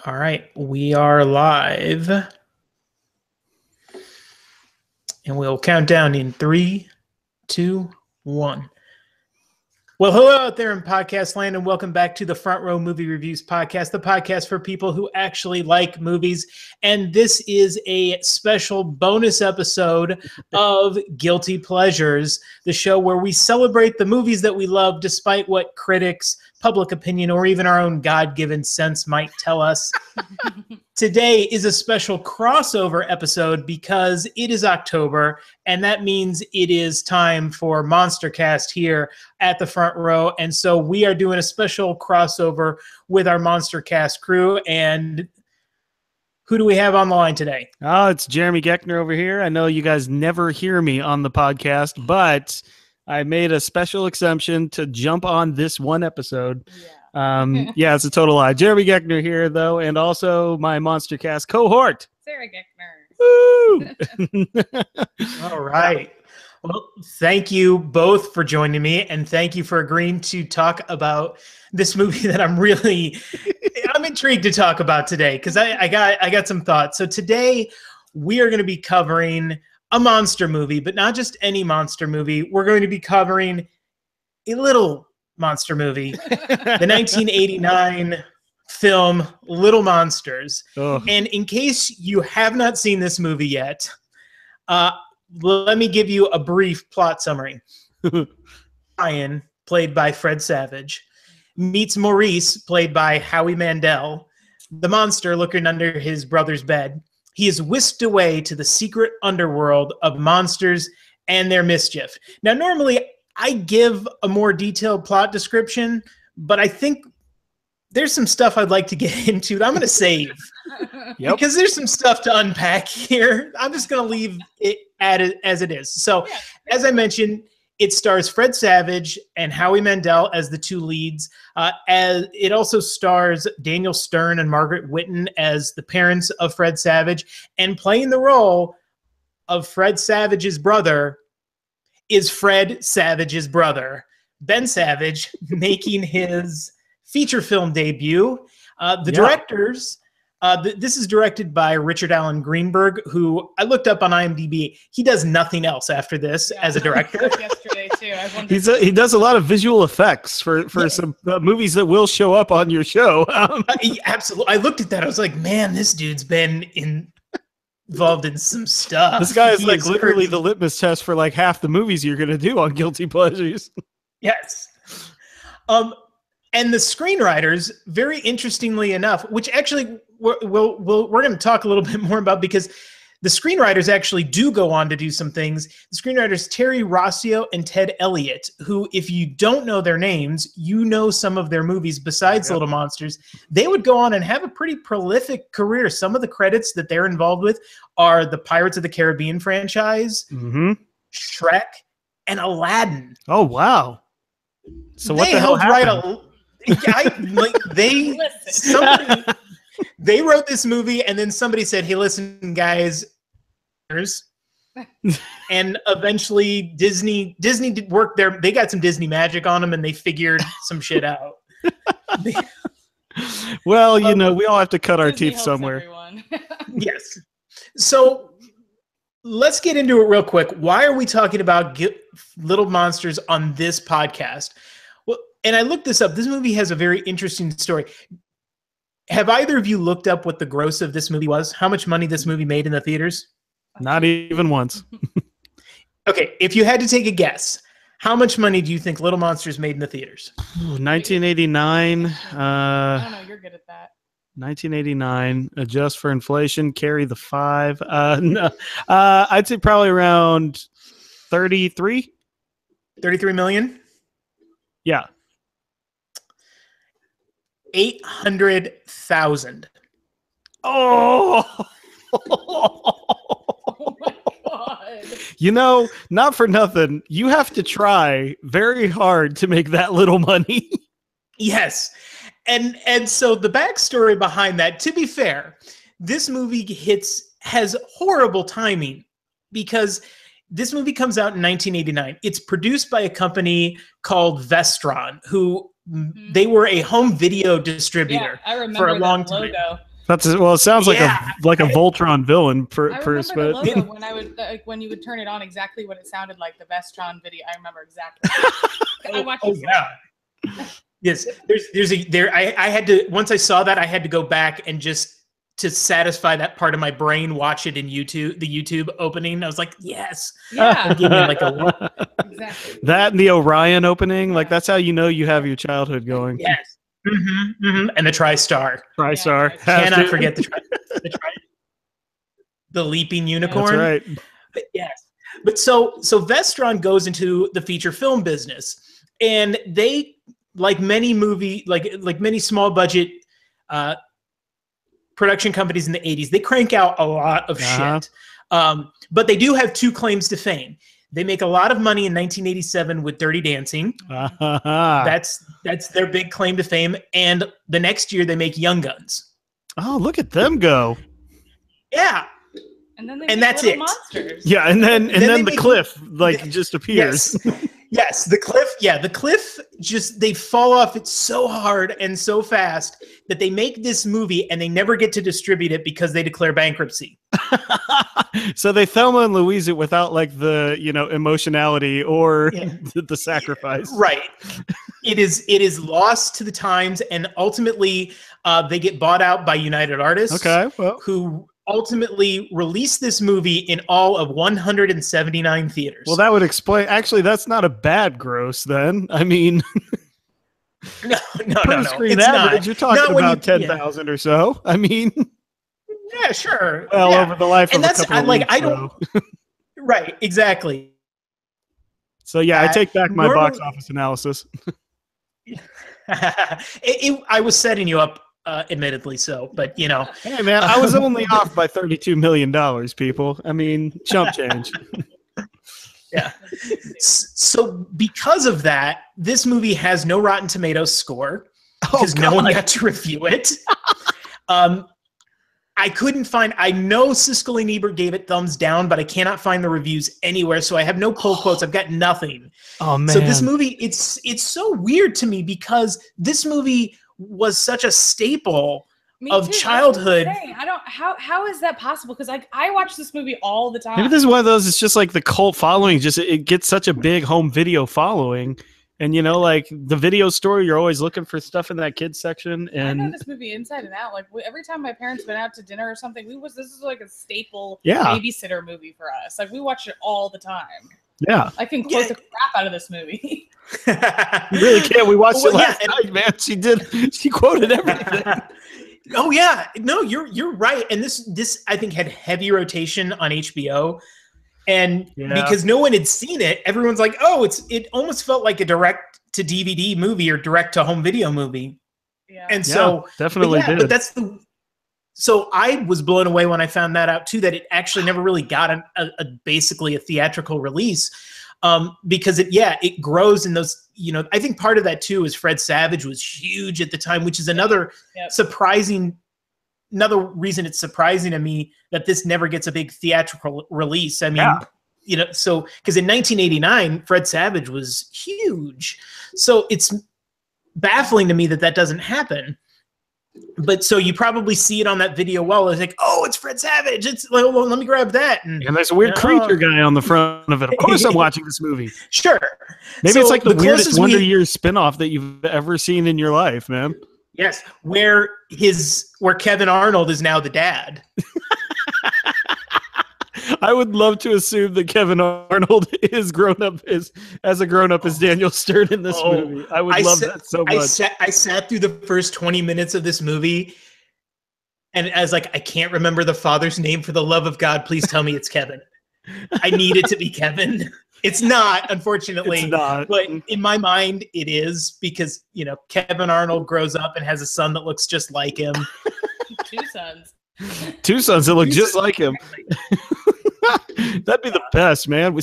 All right, we are live. And we'll count down in 3, 2, 1. Well, hello out there in podcast land, and welcome back to the Front Row Movie Reviews podcast, the podcast for people who actually like movies. And this is a special bonus episode of Guilty Pleasures, the show where we celebrate the movies that we love despite what critics, public opinion, or even our own God-given sense might tell us. Today is a special crossover episode because it is October, and that means it is time for MonsterCast here at the Front Row. And so we are doing a special crossover with our MonsterCast crew. And who do we have on the line today? Oh, it's Jeremy Geckner over here. I know you guys never hear me on the podcast, but I made a special exemption to jump on this one episode. Yeah, it's a total lie. Jeremy Geckner here, though, and also my MonsterCast cohort, Sarah Geckner. Woo! All right. Well, thank you both for joining me, and thank you for agreeing to talk about this movie that I'm intrigued to talk about today because I got some thoughts. So today we are going to be covering a monster movie, but not just any monster movie. We're going to be covering a little monster movie, the 1989 film Little Monsters. Oh. And in case you have not seen this movie yet, let me give you a brief plot summary. Ryan, played by Fred Savage, meets Maurice, played by Howie Mandel, the monster looking under his brother's bed. He is whisked away to the secret underworld of monsters and their mischief. Now, normally I give a more detailed plot description, but I think there's some stuff I'd like to get into that I'm going to save. Yep. Because there's some stuff to unpack here. I'm just going to leave it as it is. So, as I mentioned, it stars Fred Savage and Howie Mandel as the two leads. As it also stars Daniel Stern and Margaret Whitten as the parents of Fred Savage. And playing the role of Fred Savage's brother is Fred Savage's brother, Ben Savage, making his feature film debut. Directors, this is directed by Richard Allen Greenberg, who I looked up on IMDb. He does nothing else after this as a director. Yesterday too. He does a lot of visual effects for some movies that will show up on your show. Absolutely. I looked at that. I was like, man, this dude's been involved in some stuff. This guy is like literally the litmus test for like half the movies you're going to do on Guilty Pleasures. Yes. And the screenwriters, very interestingly enough, which actually we're going to talk a little bit more about because the screenwriters actually do go on to do some things. The screenwriters, Terry Rossio and Ted Elliott, who, if you don't know their names, you know some of their movies besides Little Monsters. They would go on and have a pretty prolific career. Some of the credits that they're involved with are the Pirates of the Caribbean franchise, Shrek, and Aladdin. Oh, wow. So what they the hell happened? They wrote this movie, and then somebody said, "Hey, listen, guys," and eventually Disney did work there. They got some Disney magic on them, and they figured some shit out. Well, you know, we all have to cut our teeth somewhere. Yes. So let's get into it real quick. Why are we talking about Little Monsters on this podcast? Well, and I looked this up. This movie has a very interesting story. Have either of you looked up what the gross of this movie was? How much money this movie made in the theaters? Not even once. Okay, if you had to take a guess, how much money do you think Little Monsters made in the theaters? 1989. I don't know. You're good at that. 1989. Adjust for inflation. Carry the 5. No. I'd say probably around 33. 33 million? Yeah. 800,000. Oh. Oh my God. You know, not for nothing. You have to try very hard to make that little money. Yes. And so the backstory behind that, to be fair, this movie has horrible timing because this movie comes out in 1989. It's produced by a company called Vestron, who they were a home video distributor. Yeah, I remember for a long that time. logo. It sounds like Yeah. a Voltron villain. I remember the logo when I would when you would turn it on, exactly what it sounded like. The Vestron video, I remember exactly. I watched it. Yeah. Yes, I had to, once I saw that, I had to go back and just to satisfy that part of my brain, watch it in YouTube, the YouTube opening. I was like, yes. Yeah, Give me like a exactly. That and the Orion opening, like that's how you know you have your childhood going. yes. And the TriStar. TriStar. Yeah, Cannot forget the leaping unicorn. That's right. But yes. But so Vestron goes into the feature film business, and they, like many many small budget production companies in the 80s, they crank out a lot of shit. But they do have two claims to fame. They make a lot of money in 1987 with Dirty Dancing. That's their big claim to fame. And the next year they make Young Guns. Oh, look at them go. Yeah. And then that's Little it. Monsters. Yeah, and then they the make- cliff just appears. Yes, the cliff. Yeah, the cliff. Just they fall off it so hard and so fast that they make this movie and they never get to distribute it because they declare bankruptcy. So they Thelma and Louise it without like the emotionality or the sacrifice. Right. It is lost to the times, and ultimately they get bought out by United Artists. Okay, well, Who ultimately released this movie in all of 179 theaters. well, that would explain. Actually, that's not a bad gross. Then I mean, no. per screen It's average, not. you're talking Not when about you- 10,000 or so. I mean, Yeah, sure. well, Yeah. over the life And of that's- a couple of like, weeks, I don't- though. Right, exactly. So yeah, I take back my box normally- office analysis. I was setting you up, admittedly so, but Hey man, I was only off by $32 million, people. I mean, chump change. yeah. So because of that, this movie has no Rotten Tomatoes score because no one got to review it. I couldn't find. I know Siskel and Ebert gave it thumbs down, but I cannot find the reviews anywhere. So I have no pull quotes. I've got nothing. Oh man. So this movie, it's so weird to me because this movie was such a staple Me of too, that's what I'm childhood. saying. I don't. How is that possible? Because I watch this movie all the time. Maybe this is one of those. It's just like the cult following. Just it gets such a big home video following, and like the video store, you're always looking for stuff in that kids section. I know And this movie inside and out. Like every time my parents went out to dinner or something, this is like a staple Yeah. babysitter movie for us. Like we watch it all the time. yeah, I can quote Yeah. the crap out of this movie. you really can't. We watched Well, it yeah, last night, man. She quoted everything. Oh yeah, no, you're right. And this I think had heavy rotation on HBO, and Yeah. because no one had seen it, everyone's like, oh, it almost felt like a direct to DVD movie or direct to home video movie. Yeah. And so, definitely but did. but that's the. So I was blown away when I found that out too. That it actually never really got a basically a theatrical release, because it grows in those. I think part of that too is Fred Savage was huge at the time, which is another Yep. surprising. Another reason it's surprising to me that this never gets a big theatrical release. I mean, so because in 1989, Fred Savage was huge, so it's baffling to me that doesn't happen. But so you probably see it on that video wall. It's like, oh, it's Fred Savage. It's well, let me grab that. And And there's a weird creature guy on the front of it. Of course, I'm watching this movie. sure, Maybe So it's like the weirdest closest Wonder we- Years spinoff that you've ever seen in your life, man. Yes, where Kevin Arnold is now the dad. I would love to assume that Kevin Arnold is grown up as a grown up as Daniel Stern in this Oh, movie. I would love that so much. I sat through the first 20 minutes of this movie, and I was like, I can't remember the father's name. For the love of God, please tell me it's Kevin. I need it to be Kevin. It's not, unfortunately. It's not. But in my mind, it is because, Kevin Arnold grows up and has a son that looks just like him. Two sons. Two sons that look just like him. That'd be the best, man. We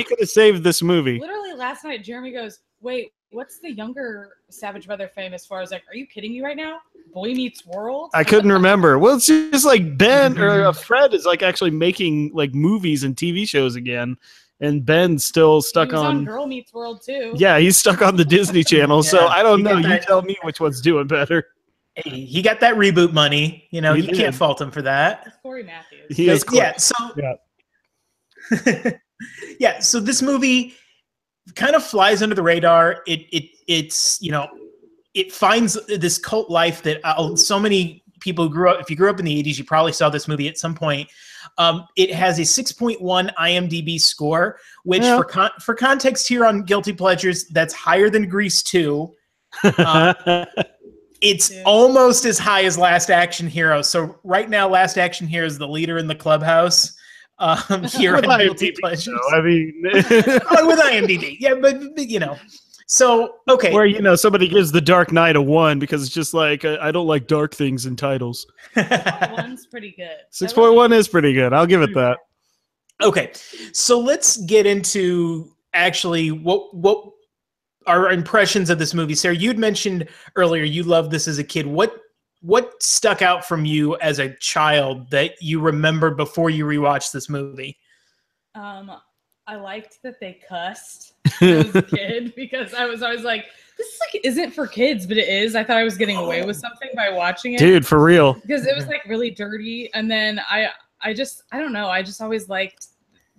could have saved this movie. Literally last night, Jeremy goes, "Wait, what's the younger Savage Brother fame as far as like? Are you kidding me right now? Boy Meets World." I couldn't remember. Well, it's just like Ben or Fred is like actually making like movies and TV shows again. and Ben's still stuck he was on. Girl Meets World too. Yeah, he's stuck on the Disney Channel. So Yeah, I don't he know. got You that- tell me which one's doing better. Hey, he got that reboot money. You know, He you did. can't fault him for that. It's Corey Matthews. He is But, yeah. So Yeah. yeah. So this movie kind of flies under the radar. It's you know, it finds this cult life that so many people grew up. If you grew up in the 80s, you probably saw this movie at some point. It has a 6.1 IMDb score, which Yeah. for context here on Guilty Pleasures, that's higher than Grease 2. It's Yeah. almost as high as Last Action Hero. So right now, Last Action Hero is the leader in the clubhouse here With on Guilty IMDb, Pleasures. though, I mean, Oh, with IMDb, yeah, but you know, so okay. where somebody gives The Dark Knight a 1 because it's just like I don't like dark things in titles. One's pretty good. 6.1 is pretty good. I'll give it that. Okay, so let's get into actually what our impressions of this movie. Sarah, you'd mentioned earlier you loved this as a kid. What stuck out from you as a child that you remember before you rewatched this movie? I liked that they cussed when I was a kid because I was always like, this is like isn't for kids, but it is. I thought I was getting away with something by watching it. Dude, for real. Because it was like really dirty. And then I don't know. I just always liked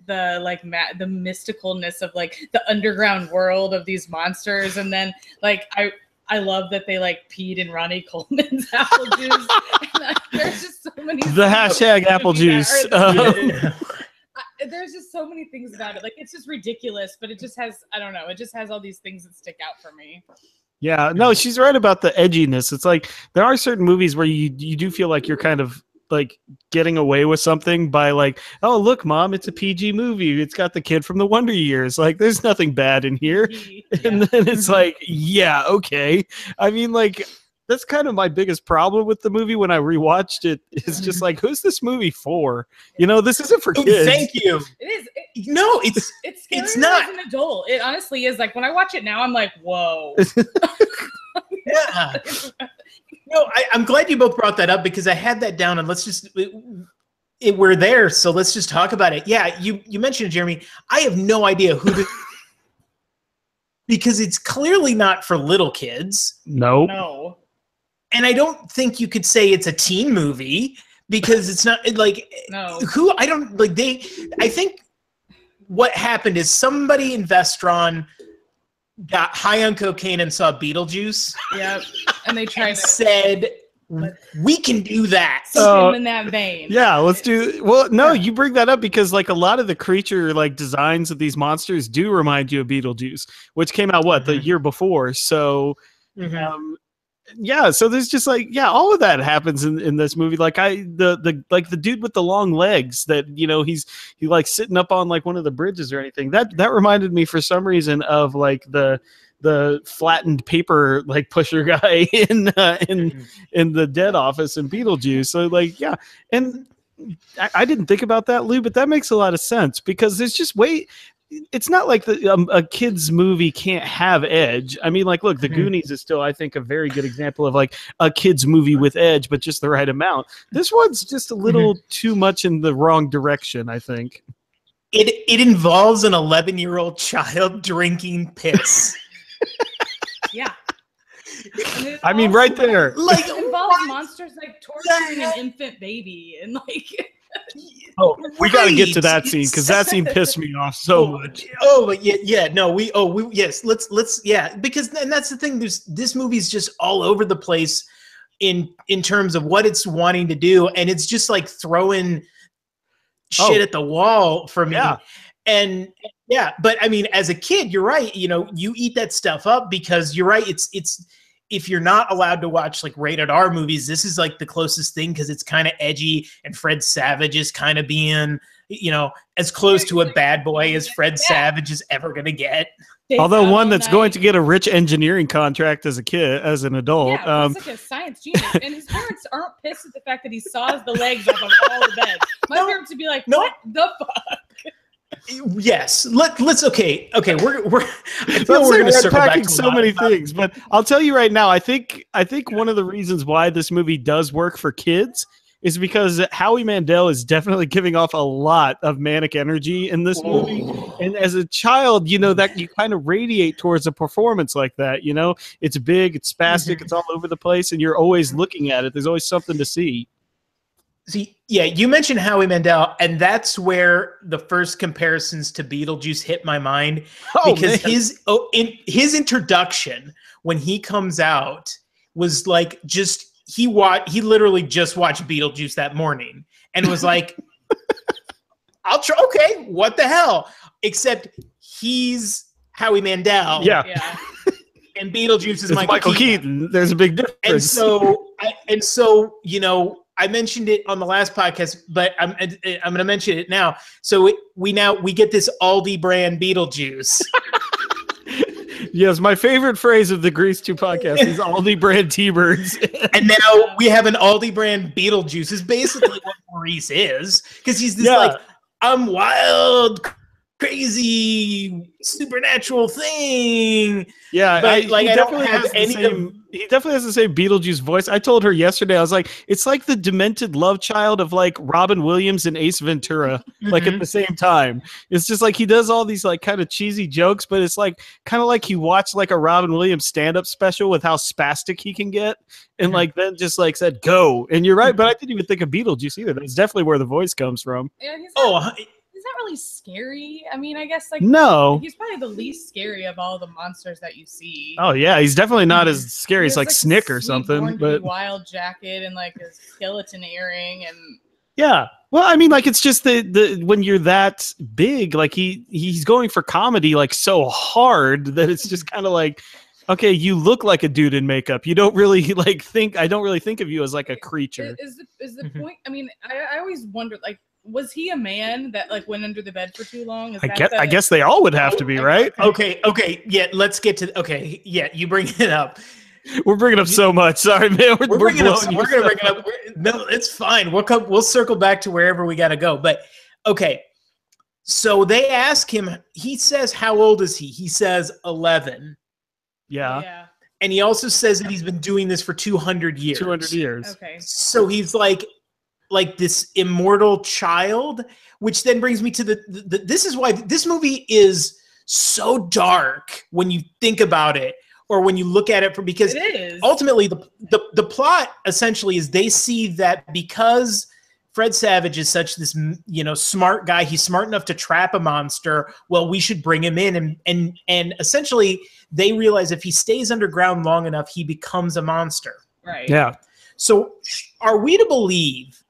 the like the mysticalness of like the underground world of these monsters. And then like I love that they like peed in Ronnie Coleman's apple juice. And there's just so many. The hashtag apple juice. There's just so many things about it. Like it's just ridiculous, but it just has I don't know. It just has all these things that stick out for me. Yeah, no, she's right about the edginess. It's like there are certain movies where you do feel like you're kind of like getting away with something by like, oh look, mom, it's a PG movie. It's got the kid from the Wonder Years. Like, there's nothing bad in here. And then it's like, yeah, okay. I mean, like that's kind of my biggest problem with the movie when I rewatched it. It's just like, who's this movie for? You know, this isn't for kids. Thank you. It is. No, it's scary it's not. as an adult. It honestly is. Like when I watch it now, I'm like, whoa. Yeah. No, I'm glad you both brought that up because I had that down, and let's just we're there, so let's just talk about it. Yeah, you mentioned it, Jeremy. I have no idea who this because it's clearly not for little kids. Nope. No. And I don't think you could say it's a teen movie because it's not like No. who I don't like I think what happened is somebody in Vestron got high on cocaine and saw Beetlejuice. Yep. And they tried And to said we can do that. something in that vein. Yeah, let's do. Well, no, you bring that up because like a lot of the creature like designs of these monsters do remind you of Beetlejuice, which came out the year before. So, yeah, so there's just like all of that happens in this movie. Like the dude with the long legs that he like sitting up on like one of the bridges or anything. That reminded me for some reason of like the flattened paper like pusher guy in the Dead Office in Beetlejuice. So like and I didn't think about that, Lou, but that makes a lot of sense because there's just it's not like a kid's movie can't have edge. I mean, like, look, The Goonies is still, I think, a very good example of like a kid's movie with edge, but just the right amount. This one's just a little too much in the wrong direction, I think. It involves an 11-year-old child drinking piss. Yeah. I mean, right there. Like, It involves monsters like torturing an infant baby and like. Oh, we got to get to that Right. scene because that scene pissed me off so much. Oh, but yeah, no, yes, let's, because and that's the thing. This movie's just all over the place in terms of what it's wanting to do, and it's just like throwing shit at the wall for me. Yeah. And but I mean, as a kid, you're right. You eat that stuff up because you're right. It's if you're not allowed to watch like rated R movies, this is like the closest thing because it's kind of edgy, and Fred Savage is kind of being, as close to a bad boy as Fred Savage is ever gonna get. Although one that's going to get a rich engineering contract as an adult. Yeah, he's like a science genius, and his parents aren't pissed at the fact that he saws the legs off of all the beds. My parents would be like, "What the fuck?" Yes, let's okay. We're I feel We're we're gonna circle back unpacking to so many things, but I'll tell you right now, I think one of the reasons why this movie does work for kids is because Howie Mandel is definitely giving off a lot of manic energy in this movie. And as a child, you know, that you kind of radiate towards a performance like that. You know, it's big, it's spastic, it's all over the place, and you're always looking at it. There's always something to see. See, yeah, you mentioned Howie Mandel, and that's where the first comparisons to Beetlejuice hit my mind, because his introduction when he comes out was like he literally just watched Beetlejuice that morning and was like, I'll try. Okay, what the hell? Except he's Howie Mandel, Yeah. and Beetlejuice is Michael Keaton. There's a big difference. And so you know. I mentioned it on the last podcast, but I'm going to mention it now. So we get this Aldi brand Beetlejuice. Yes, my favorite phrase of the Grease 2 podcast is Aldi brand T-Birds. And now we have an Aldi brand Beetlejuice. Is basically what Maurice is, because he's this like, I'm wild, crazy, supernatural thing. Yeah, but I don't have he definitely has the same Beetlejuice voice. I told her yesterday, I was like, it's like the demented love child of like Robin Williams and Ace Ventura, like at the same time. It's just like he does all these like kind of cheesy jokes, but it's like kind of like you watch like a Robin Williams stand-up special with how spastic he can get, and like then just like said go. And you're right, but I didn't even think of Beetlejuice either. That's definitely where the voice comes from. Yeah, he's not really scary. I mean, I guess like no, he's probably the least scary of all the monsters that you see. Oh yeah, he's definitely not as scary as like Snick or something. But wild jacket and like a skeleton earring and yeah. Well, I mean, like it's just the when you're that big, like he's going for comedy like so hard that it's just kind of like, okay, you look like a dude in makeup. You don't really like think. I don't really think of you as like a creature. Is the point? I mean, I always wondered like, was he a man that like went under the bed for too long? I guess they all would have to be, right? Okay. Yeah, let's get to. Okay, yeah, you bring it up. We're bringing up so much. Sorry, man. We're going to bring it up. No, it's fine. We'll circle back to wherever we got to go. But okay, so they ask him. He says, "How old is he?" He says, 11. Yeah. And he also says that he's been doing this for 200 years. 200 years. Okay. So he's like this immortal child, which then brings me to the this is why this movie is so dark when you think about it, or when you look at it, because it is. Ultimately the plot essentially is they see that because Fred Savage is such this, you know, smart guy, he's smart enough to trap a monster, well, we should bring him in, and essentially they realize if he stays underground long enough, he becomes a monster. Right. Yeah. So are we to believe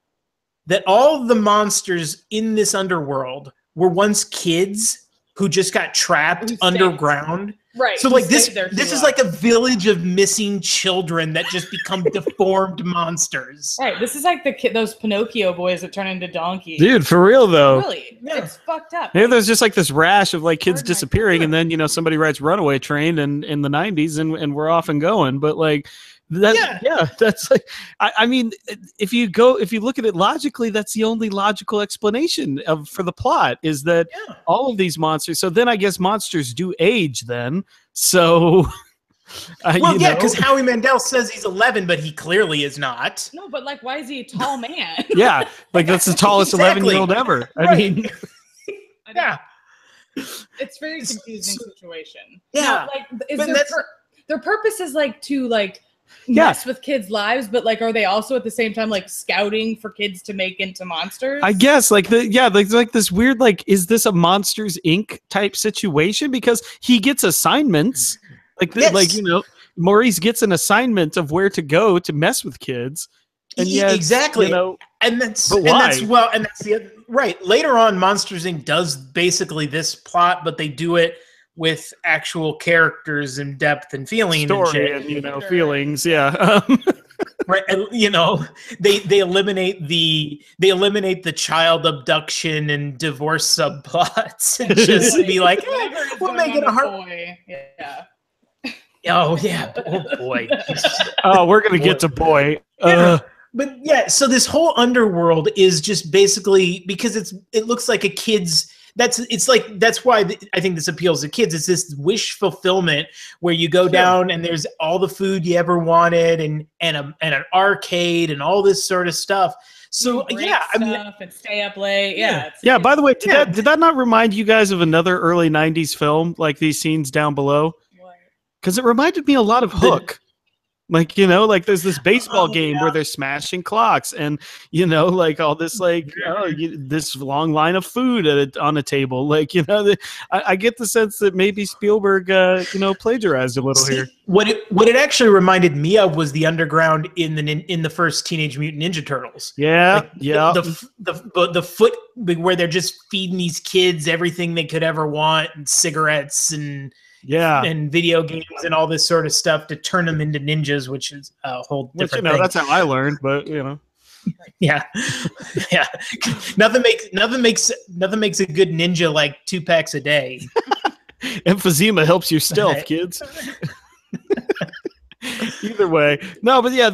that all the monsters in this underworld were once kids who just got trapped underground? Right. So like this is like a village of missing children that just become deformed monsters. Right. This is like those Pinocchio boys that turn into donkeys. Dude, for real though. Really? Yeah. It's fucked up. Maybe there's just like this rash of like kids disappearing, and then, you know, somebody writes Runaway Train in the 90s and we're off and going. But like that's like, I mean, if you look at it logically, that's the only logical explanation for the plot is that all of these monsters. So then I guess monsters do age then. So because Howie Mandel says he's 11, but he clearly is not. No, but like, why is he a tall man? Yeah, like that's the tallest 11-year-old ever. I mean, yeah, it's very confusing situation. Yeah, now, like, their purpose is like to like mess with kids' lives, but like, are they also at the same time like scouting for kids to make into monsters? I guess like like this weird like, is this a Monsters Inc. type situation? Because he gets assignments like like, you know, Maurice gets an assignment of where to go to mess with kids, and yet, exactly, you know, and that's the right. Later on, Monsters Inc. does basically this plot, but they do it with actual characters and depth and feeling, story and you know, feelings. Yeah. Right. And, you know, they eliminate the child abduction and divorce subplots and just be like, we'll make it a hard boy. Yeah. Oh yeah. Oh boy. Oh, we're going to get to boy. But yeah, so this whole underworld is just basically because it looks like a kid's. that's why I think this appeals to kids. It's this wish fulfillment where you go down and there's all the food you ever wanted and an arcade and all this sort of stuff. So yeah, I mean, and stay up late. Yeah. Yeah. By the way, did that not remind you guys of another early '90s film? Like these scenes down below, because it reminded me a lot of Hook. Like, you know, like there's this baseball game where they're smashing clocks and, you know, like all this, like, this long line of food on a table. Like, you know, I get the sense that maybe Spielberg, you know, plagiarized a little here. What it actually reminded me of was the underground in the first Teenage Mutant Ninja Turtles. Yeah. Like, yeah. The foot where they're just feeding these kids everything they could ever want, and cigarettes and video games and all this sort of stuff to turn them into ninjas, which is a whole different thing. That's how I learned, but you know. Yeah. Nothing makes a good ninja like 2 packs a day. Emphysema helps your stealth, kids. Either way, no, but yeah,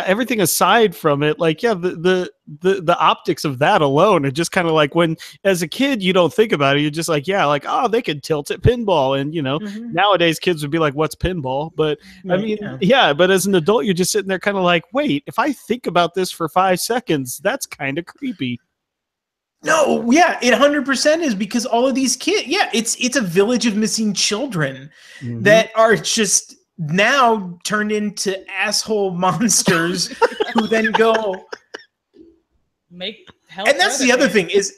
everything aside from it, like, yeah, the optics of that alone are just kind of like, when as a kid you don't think about it, you're just like, yeah, like, oh, they could tilt at pinball, and you know, nowadays kids would be like, what's pinball? But I mean, but as an adult, you're just sitting there kind of like, wait, if I think about this for 5 seconds, that's kind of creepy. No, yeah, it 100% is, because all of these kids, it's a village of missing children that are just now turned into asshole monsters who then go make hell. And that's the other thing is,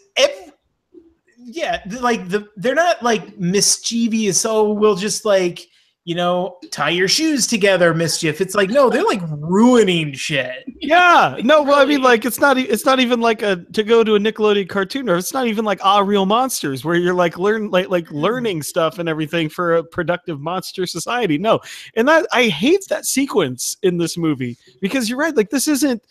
they're not like mischievous. Oh, we'll just like, you know, tie your shoes together mischief. It's like, no, they're like ruining shit. Yeah. No, well, I mean, like, it's not even like to go to a Nickelodeon cartoon, or it's not even like Real Monsters where you're like learning stuff and everything for a productive monster society. No. And I hate that sequence in this movie, because you're right. Like, this isn't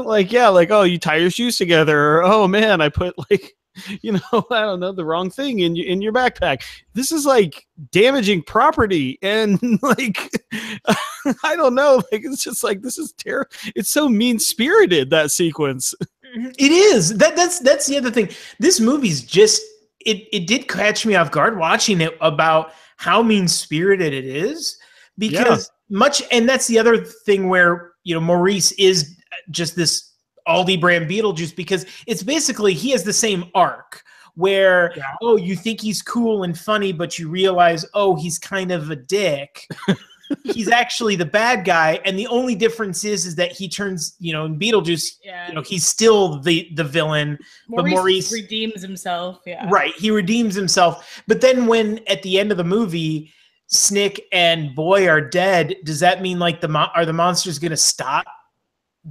like, yeah, like, oh, you tie your shoes together, or, oh man, I put like, you know, I don't know, the wrong thing in your backpack. This is like damaging property, and like, I don't know, like, it's just like, this is terrible. It's so mean-spirited, that sequence. It is. That's the other thing. This movie's just, it did catch me off guard watching it, about how mean-spirited it is, because and that's the other thing where, you know, Maurice is just this Aldi brand Beetlejuice, because it's basically, he has the same arc where, oh, you think he's cool and funny, but you realize, oh, he's kind of a dick. He's actually the bad guy, and the only difference is that he turns, you know, in Beetlejuice, you know, he's still the villain, but Maurice redeems himself. Yeah, right. He redeems himself, but then when at the end of the movie, Snick and Boy are dead, does that mean like are the monsters going to stop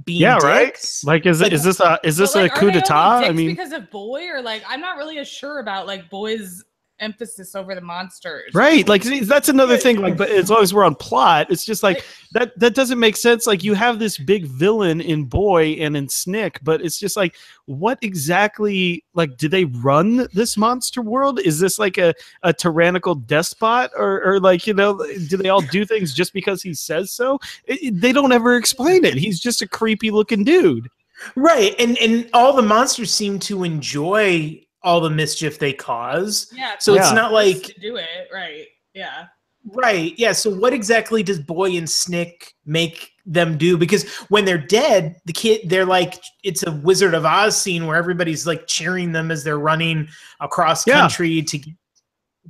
being dicks? Right. Like, is this a coup d'etat? I mean, because of Boy, or like, I'm not really as sure about like Boy's emphasis over the monsters. Right. Like, that's another thing. Like, but as long as we're on plot, it's just like that doesn't make sense. Like, you have this big villain in Boy and in Snick, but it's just like, what exactly, like, do they run this monster world? Is this like a tyrannical despot, or like, you know, do they all do things just because he says so? They don't ever explain it. He's just a creepy looking dude. Right. And all the monsters seem to enjoy all the mischief they cause. Yeah. So it's not like to do it. Right. Yeah. Right. Yeah. So what exactly does Boy and Snick make them do? Because when they're dead, they're like, it's a Wizard of Oz scene where everybody's like cheering them as they're running across country to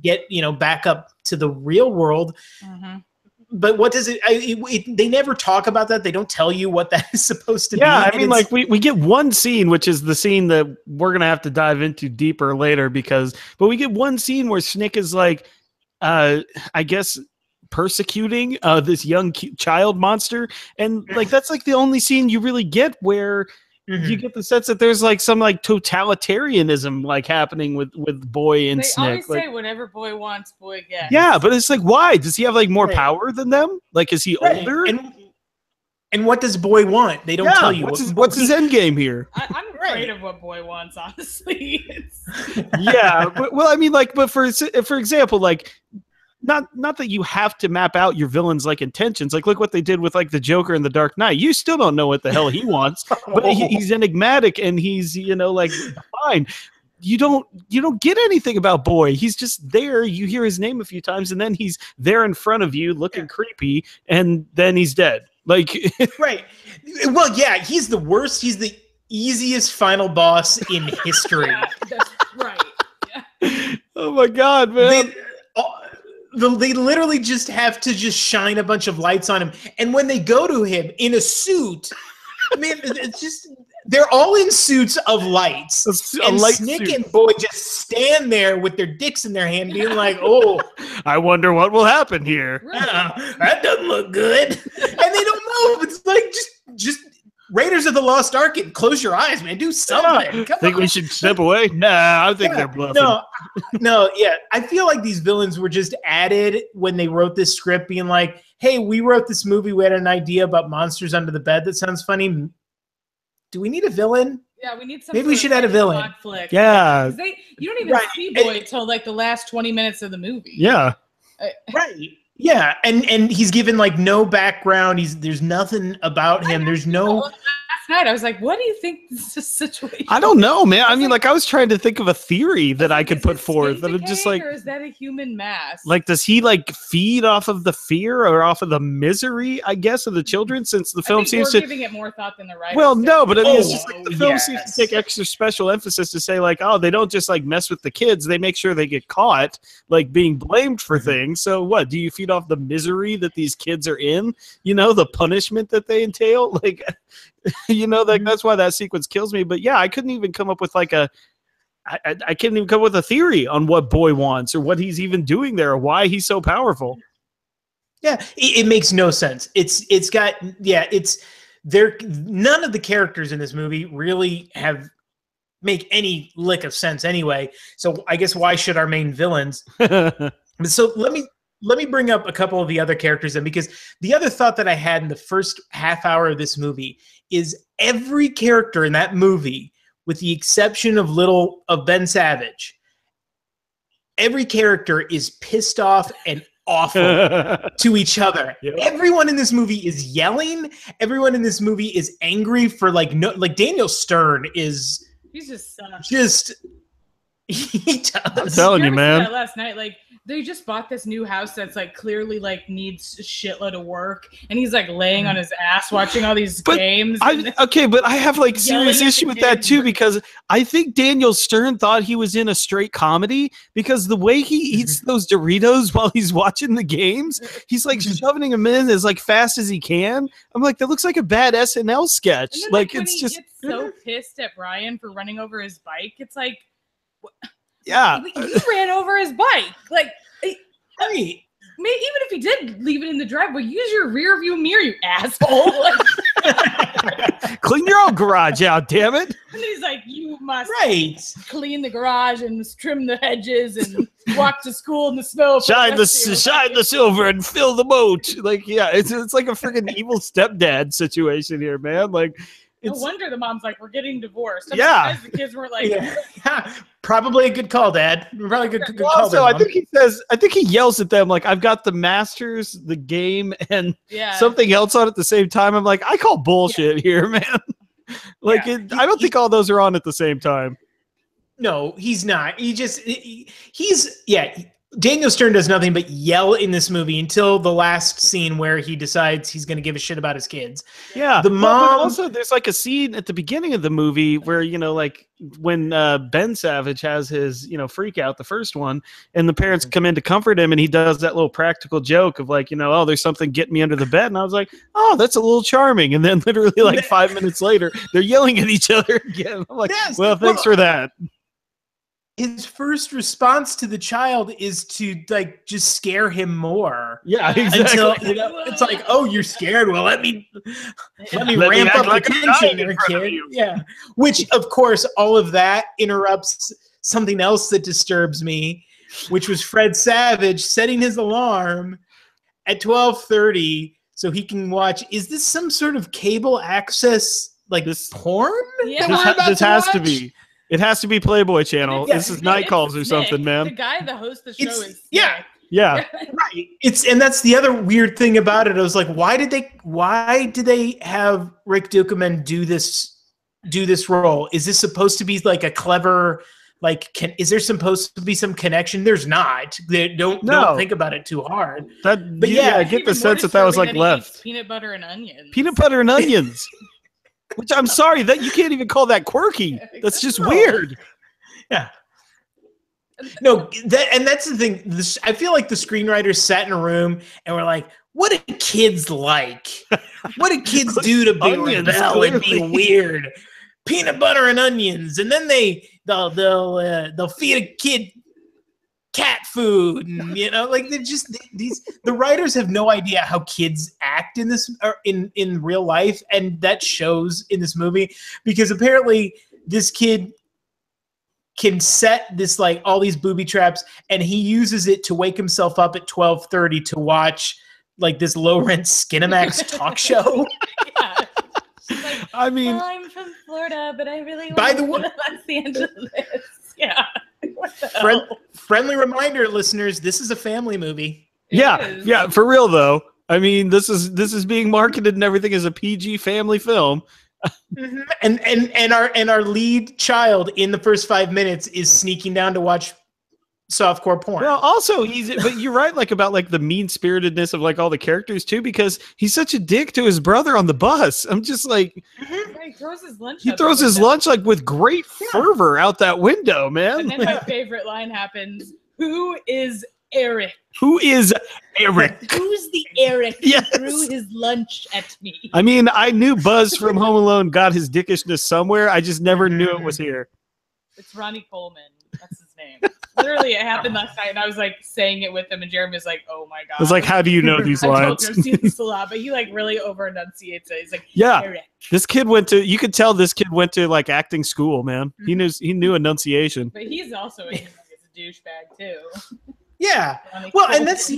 get, you know, back up to the real world. But what does they never talk about that. They don't tell you what that is supposed to be. Yeah, I mean, like, we get one scene, which is the scene that we're going to have to dive into deeper later, but we get one scene where Snick is like, I guess, persecuting this young child monster. And like, that's like the only scene you really get where you get the sense that there's like some like totalitarianism like happening with Boy and Snick. They always say whatever Boy wants, Boy gets. Yeah, but it's like, why? Does he have like more power than them? Like, is he older? And what does Boy want? They don't tell you. What's his end game here? I'm afraid of what Boy wants, honestly. Yeah, well, I mean, like, but for example, like, not that you have to map out your villain's like intentions. Like, look what they did with like the Joker in The Dark Knight. You still don't know what the hell he wants, but he's enigmatic and he's, you know, like, fine. you don't get anything about Boy. He's just there. You hear his name a few times, and then he's there in front of you, looking creepy, and then he's dead. Like, right. Well, yeah, he's the worst. He's the easiest final boss in history. Yeah, that's right. Yeah. oh my god, man! They literally just have to just shine a bunch of lights on him, and when they go to him in a suit, man, it's just. They're all in suits of lights. And Snick and Boy just stand there with their dicks in their hand, being like, "Oh, I wonder what will happen here." That doesn't look good. And they don't know. It's like just Raiders of the Lost Ark. Close your eyes, man. Do something. Think we should step away? Nah, I think they're bluffing. No, yeah. I feel like these villains were just added when they wrote this script, being like, "Hey, we wrote this movie. We had an idea about monsters under the bed that sounds funny. Do we need a villain? Yeah, we need some. Maybe we should add a villain." Flick. Yeah. You don't even see Boy until like the last 20 minutes of the movie. Yeah. Right. Yeah, and he's given like no background. There's nothing about him. There's no. Last night I was like, "What do you think this is situation?" I don't know, man. I mean, like I was trying to think of a theory that I could put forth, and I'm just like, or is that a human mask? Like, does he like feed off of the fear or off of the misery, I guess, of the children? Since the film seems to giving it more thought than the writers. Well, no, but I mean, it's just like the film seems to take extra special emphasis to say like, oh, they don't just like mess with the kids; they make sure they get caught, like being blamed for things. So, what do you feed off the misery that these kids are in? You know, the punishment that they entail, like. You know, like that's why that sequence kills me. But yeah, I couldn't even come up with like I couldn't even come up with a theory on what Boy wants or what he's even doing there or why he's so powerful. Yeah, it makes no sense. It's got none of the characters in this movie really make any lick of sense anyway. So I guess why should our main villains? So let me bring up a couple of the other characters then, because the other thought that I had in the first half hour of this movie is every character in that movie, with the exception of Ben Savage, every character is pissed off and awful to each other. Yep. Everyone in this movie is yelling. Everyone in this movie is angry for like Daniel Stern is. He's just he does. I'm telling you, man. Last night, like. They just bought this new house that's like clearly like needs a shitload of work, and he's like laying on his ass watching all these games. But I have like serious issue with that too, because I think Daniel Stern thought he was in a straight comedy, because the way he eats those Doritos while he's watching the games, he's like shoving them in as like fast as he can. I'm like, that looks like a bad SNL sketch. Like it's just gets so pissed at Brian for running over his bike. It's like. Yeah, you ran over his bike. Like, hey, even if he did leave it in the driveway, use your rear view mirror, you asshole. Clean your own garage out, damn it. And he's like, you must clean the garage and trim the hedges and walk to school in the snow. Shine the silver and fill the moat. Like, yeah, it's like a freaking evil stepdad situation here, man. Like. No wonder the mom's like, we're getting divorced. Yeah. The kids were like, probably a good call, Dad. Probably good call. Also, I think he yells at them like, I've got the Masters, the game, and something else on at the same time. I'm like, I call bullshit here, man. Like, I don't think all those are on at the same time. No, he's not. Daniel Stern does nothing but yell in this movie until the last scene where he decides he's going to give a shit about his kids. Yeah. The mom. But also, there's like a scene at the beginning of the movie where, you know, like when Ben Savage has his, you know, freak out, the first one, and the parents come in to comfort him, and he does that little practical joke of like, you know, oh, there's something getting me under the bed. And I was like, oh, that's a little charming. And then literally like 5 minutes later, they're yelling at each other again. I'm like, well, thanks for that. His first response to the child is to like just scare him more. Yeah, exactly. Until, you know, it's like, oh, you're scared. Well, let me ramp up the tension there, kid. Yeah. Which, of course, all of that interrupts something else that disturbs me, which was Fred Savage setting his alarm at 12:30 so he can watch. Is this some sort of cable access like this porn? Yeah, this has to be. It has to be Playboy Channel. This is Night Calls or something, man. The guy that hosts the show is Yeah. Right. And that's the other weird thing about it. I was like, why did they have Rick Dukeman do this role? Is this supposed to be like a clever Like, is there supposed to be some connection? There's not. They don't think about it too hard. But I get the sense that was like left. Peanut butter and onions. Peanut butter and onions. Which I'm sorry that you can't even call that quirky. That's just weird. Yeah. No, that's the thing. I feel like the screenwriters sat in a room and were like, "What do kids like? What do kids do to be rebel and be weird? Peanut butter and onions." And then they'll feed a kid cat food, and like they're just the writers have no idea how kids act in this or in real life, and that shows in this movie because apparently this kid can set this like all these booby traps, and he uses it to wake himself up at 12:30 to watch like this low rent Skinamax talk show. Yeah. Like, I mean, well, I'm from Florida, but I really by want the to way, go to Los Angeles. Yeah. What the hell? Friendly reminder, listeners, this is a family movie. Yeah, for real though. I mean, this is being marketed and everything as a PG family film. Mm-hmm. And our lead child in the first 5 minutes is sneaking down to watch softcore porn. Well, also but you're right, like about like the mean spiritedness of like all the characters too, because he's such a dick to his brother on the bus. I'm just like, he throws his lunch. He throws his lunch like with great fervor out that window, man. And then my favorite line happens: "Who is Eric? Who is Eric? Who's the Eric Yes. who threw his lunch at me?" I mean, I knew Buzz from Home Alone got his dickishness somewhere. I just never knew it was here. It's Ronnie Coleman. That's his name. Literally, it happened last night, and I was like saying it with him, and Jeremy was like, "Oh my god!" I was like, "How do you know these lines?" I've seen this a lot, but he like really over enunciates it. He's like, "Yeah, Eric." This kid went to. You could tell this kid went to like acting school, man. He knew enunciation. But he's also a douchebag too. Yeah. Well, and that's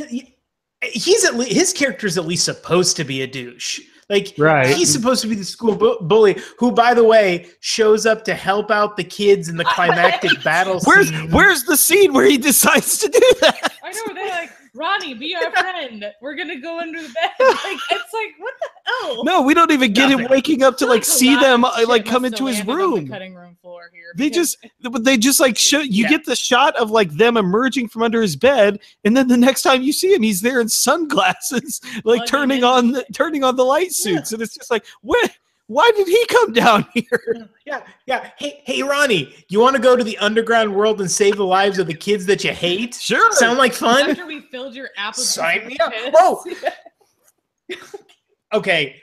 his character's at least supposed to be a douche. Like, right. He's supposed to be the school bully who, by the way, shows up to help out the kids in the climactic battle scene. Where's the scene where he decides to do that? I know, they're like, "Ronnie, be our friend. We're gonna go under the bed." Like, it's like, what the hell? No, we don't even get him waking up to like see them like come into his room. The cutting room floor here. They just like show you get the shot of like them emerging from under his bed, and then the next time you see him, he's there in sunglasses, like turning on the light suits, and it's just like, why did he come down here? Yeah. Hey, Ronnie, you want to go to the underground world and save the lives of the kids that you hate? Sure. Sound like fun? After we filled your apple juice. Sign me up. Whoa. Okay.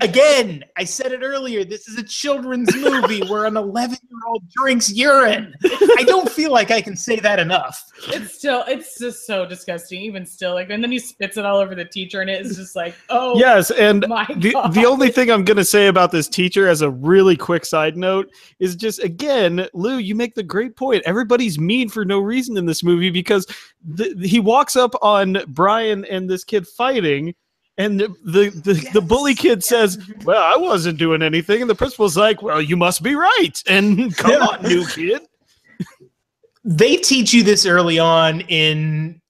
Again, I said it earlier. This is a children's movie where an 11-year-old drinks urine. I don't feel like I can say that enough. It's just so disgusting. Even still, like, and then he spits it all over the teacher, and it is just like, oh, yes. And my God. the only thing I'm gonna say about this teacher, as a really quick side note, is just again, Lou, you make the great point. Everybody's mean for no reason in this movie because he walks up on Brian and this kid fighting. And the bully kid says, "Well, I wasn't doing anything." And the principal's like, "Well, you must be right." And come on, new kid. They teach you this early on in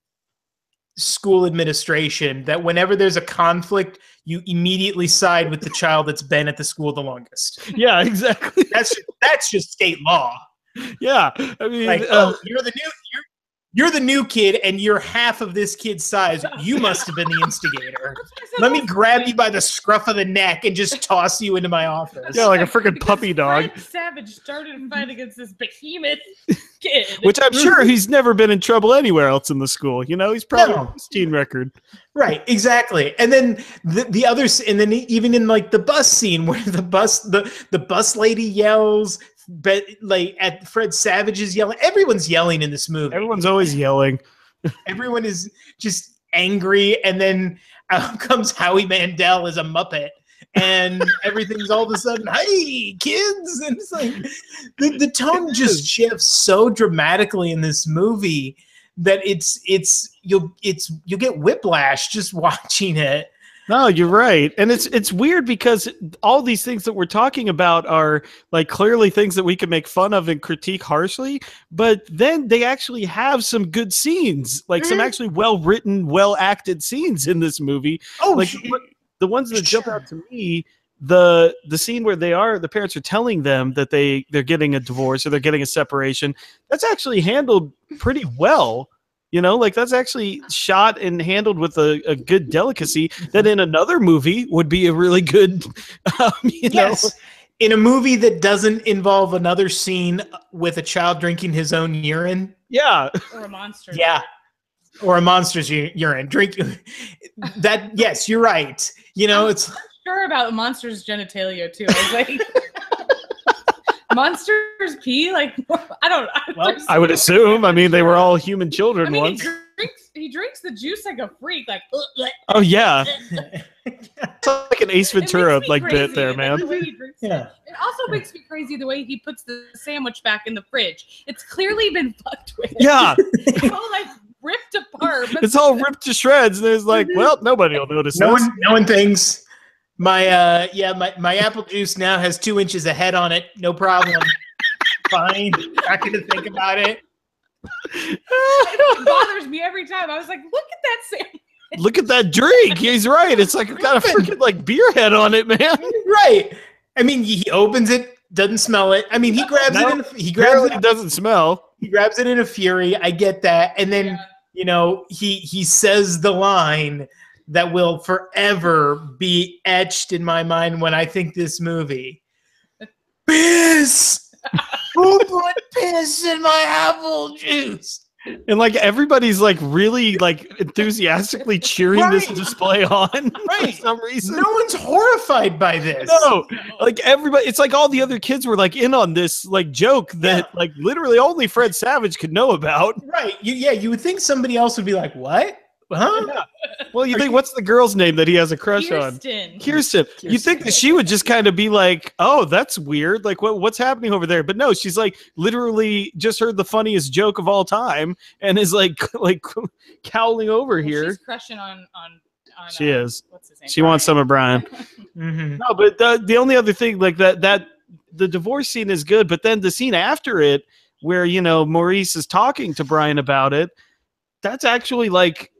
school administration that whenever there's a conflict, you immediately side with the child that's been at the school the longest. Yeah, exactly. That's just state law. Yeah, I mean, like, you're the new kid, and you're half of this kid's size. You must have been the instigator. Let me grab you by the scruff of the neck and just toss you into my office. Yeah, like a freaking puppy dog. Fred Savage started a fight against this behemoth kid. Which I'm sure he's never been in trouble anywhere else in the school. You know, he's probably a teen record. Right, exactly. And then the others, and then even in like the bus scene where the bus lady yells, but like at Fred Savage is yelling. Everyone's yelling in this movie. Everyone's always yelling. Everyone is just angry, and then out comes Howie Mandel as a Muppet, and everything's all of a sudden, "Hey, kids!" And it's like the tone just shifts so dramatically in this movie that you'll get whiplash just watching it. No, you're right. And it's weird because all these things that we're talking about are like clearly things that we can make fun of and critique harshly, but then they actually have some good scenes, like some actually well-written, well-acted scenes in this movie. Oh, like the ones that jump out to me, the scene where the parents are telling them that they're getting a divorce or they're getting a separation, that's actually handled pretty well. Like that's actually shot and handled with a good delicacy that in another movie would be a really good, yes. In a movie that doesn't involve another scene with a child drinking his own urine. Yeah. Or a monster. Yeah. Or a monster's urine. Drink that. Yes, you're right. It's sure about the monster's genitalia too. I was like, monsters pee? Like, I don't know. Well, I would assume. I mean, they were all human children once. He drinks the juice like a freak. Like, oh yeah. It's like an Ace Ventura bit there, man. Yeah. It also makes me crazy the way he puts the sandwich back in the fridge. It's clearly been fucked with. Yeah. It's all like ripped apart. It's all ripped to shreds. And there's like, well, nobody will notice. No one thinks my apple juice now has 2 inches of head on it. No problem. Fine. Not gonna think about it. It bothers me every time. I was like, look at that sandwich. Look at that drink. He's right. It's like got a freaking like beer head on it, man. Right. I mean, he opens it, doesn't smell it. I mean, he grabs it. He grabs it. It doesn't smell. He grabs it in a fury. I get that. And then he says the line that will forever be etched in my mind when I think this movie. Piss. Who put piss in my apple juice? And like everybody's like really like enthusiastically cheering this display on for some reason. No one's horrified by this. No, like everybody, it's like all the other kids were like in on this like joke that like literally only Fred Savage could know about. Right. You would think somebody else would be like, what? Huh? Yeah. Well, you think what's the girl's name that he has a crush on? Kirsten. You think that she would just kind of be like, "Oh, that's weird. Like, what's happening over there?" But no, she's like literally just heard the funniest joke of all time and is like cowling over here. She's crushing on. She is. What's his name? She wants some of Brian. Mm-hmm. No, but the only other thing like that the divorce scene is good, but then the scene after it, where Maurice is talking to Brian about it. That's actually like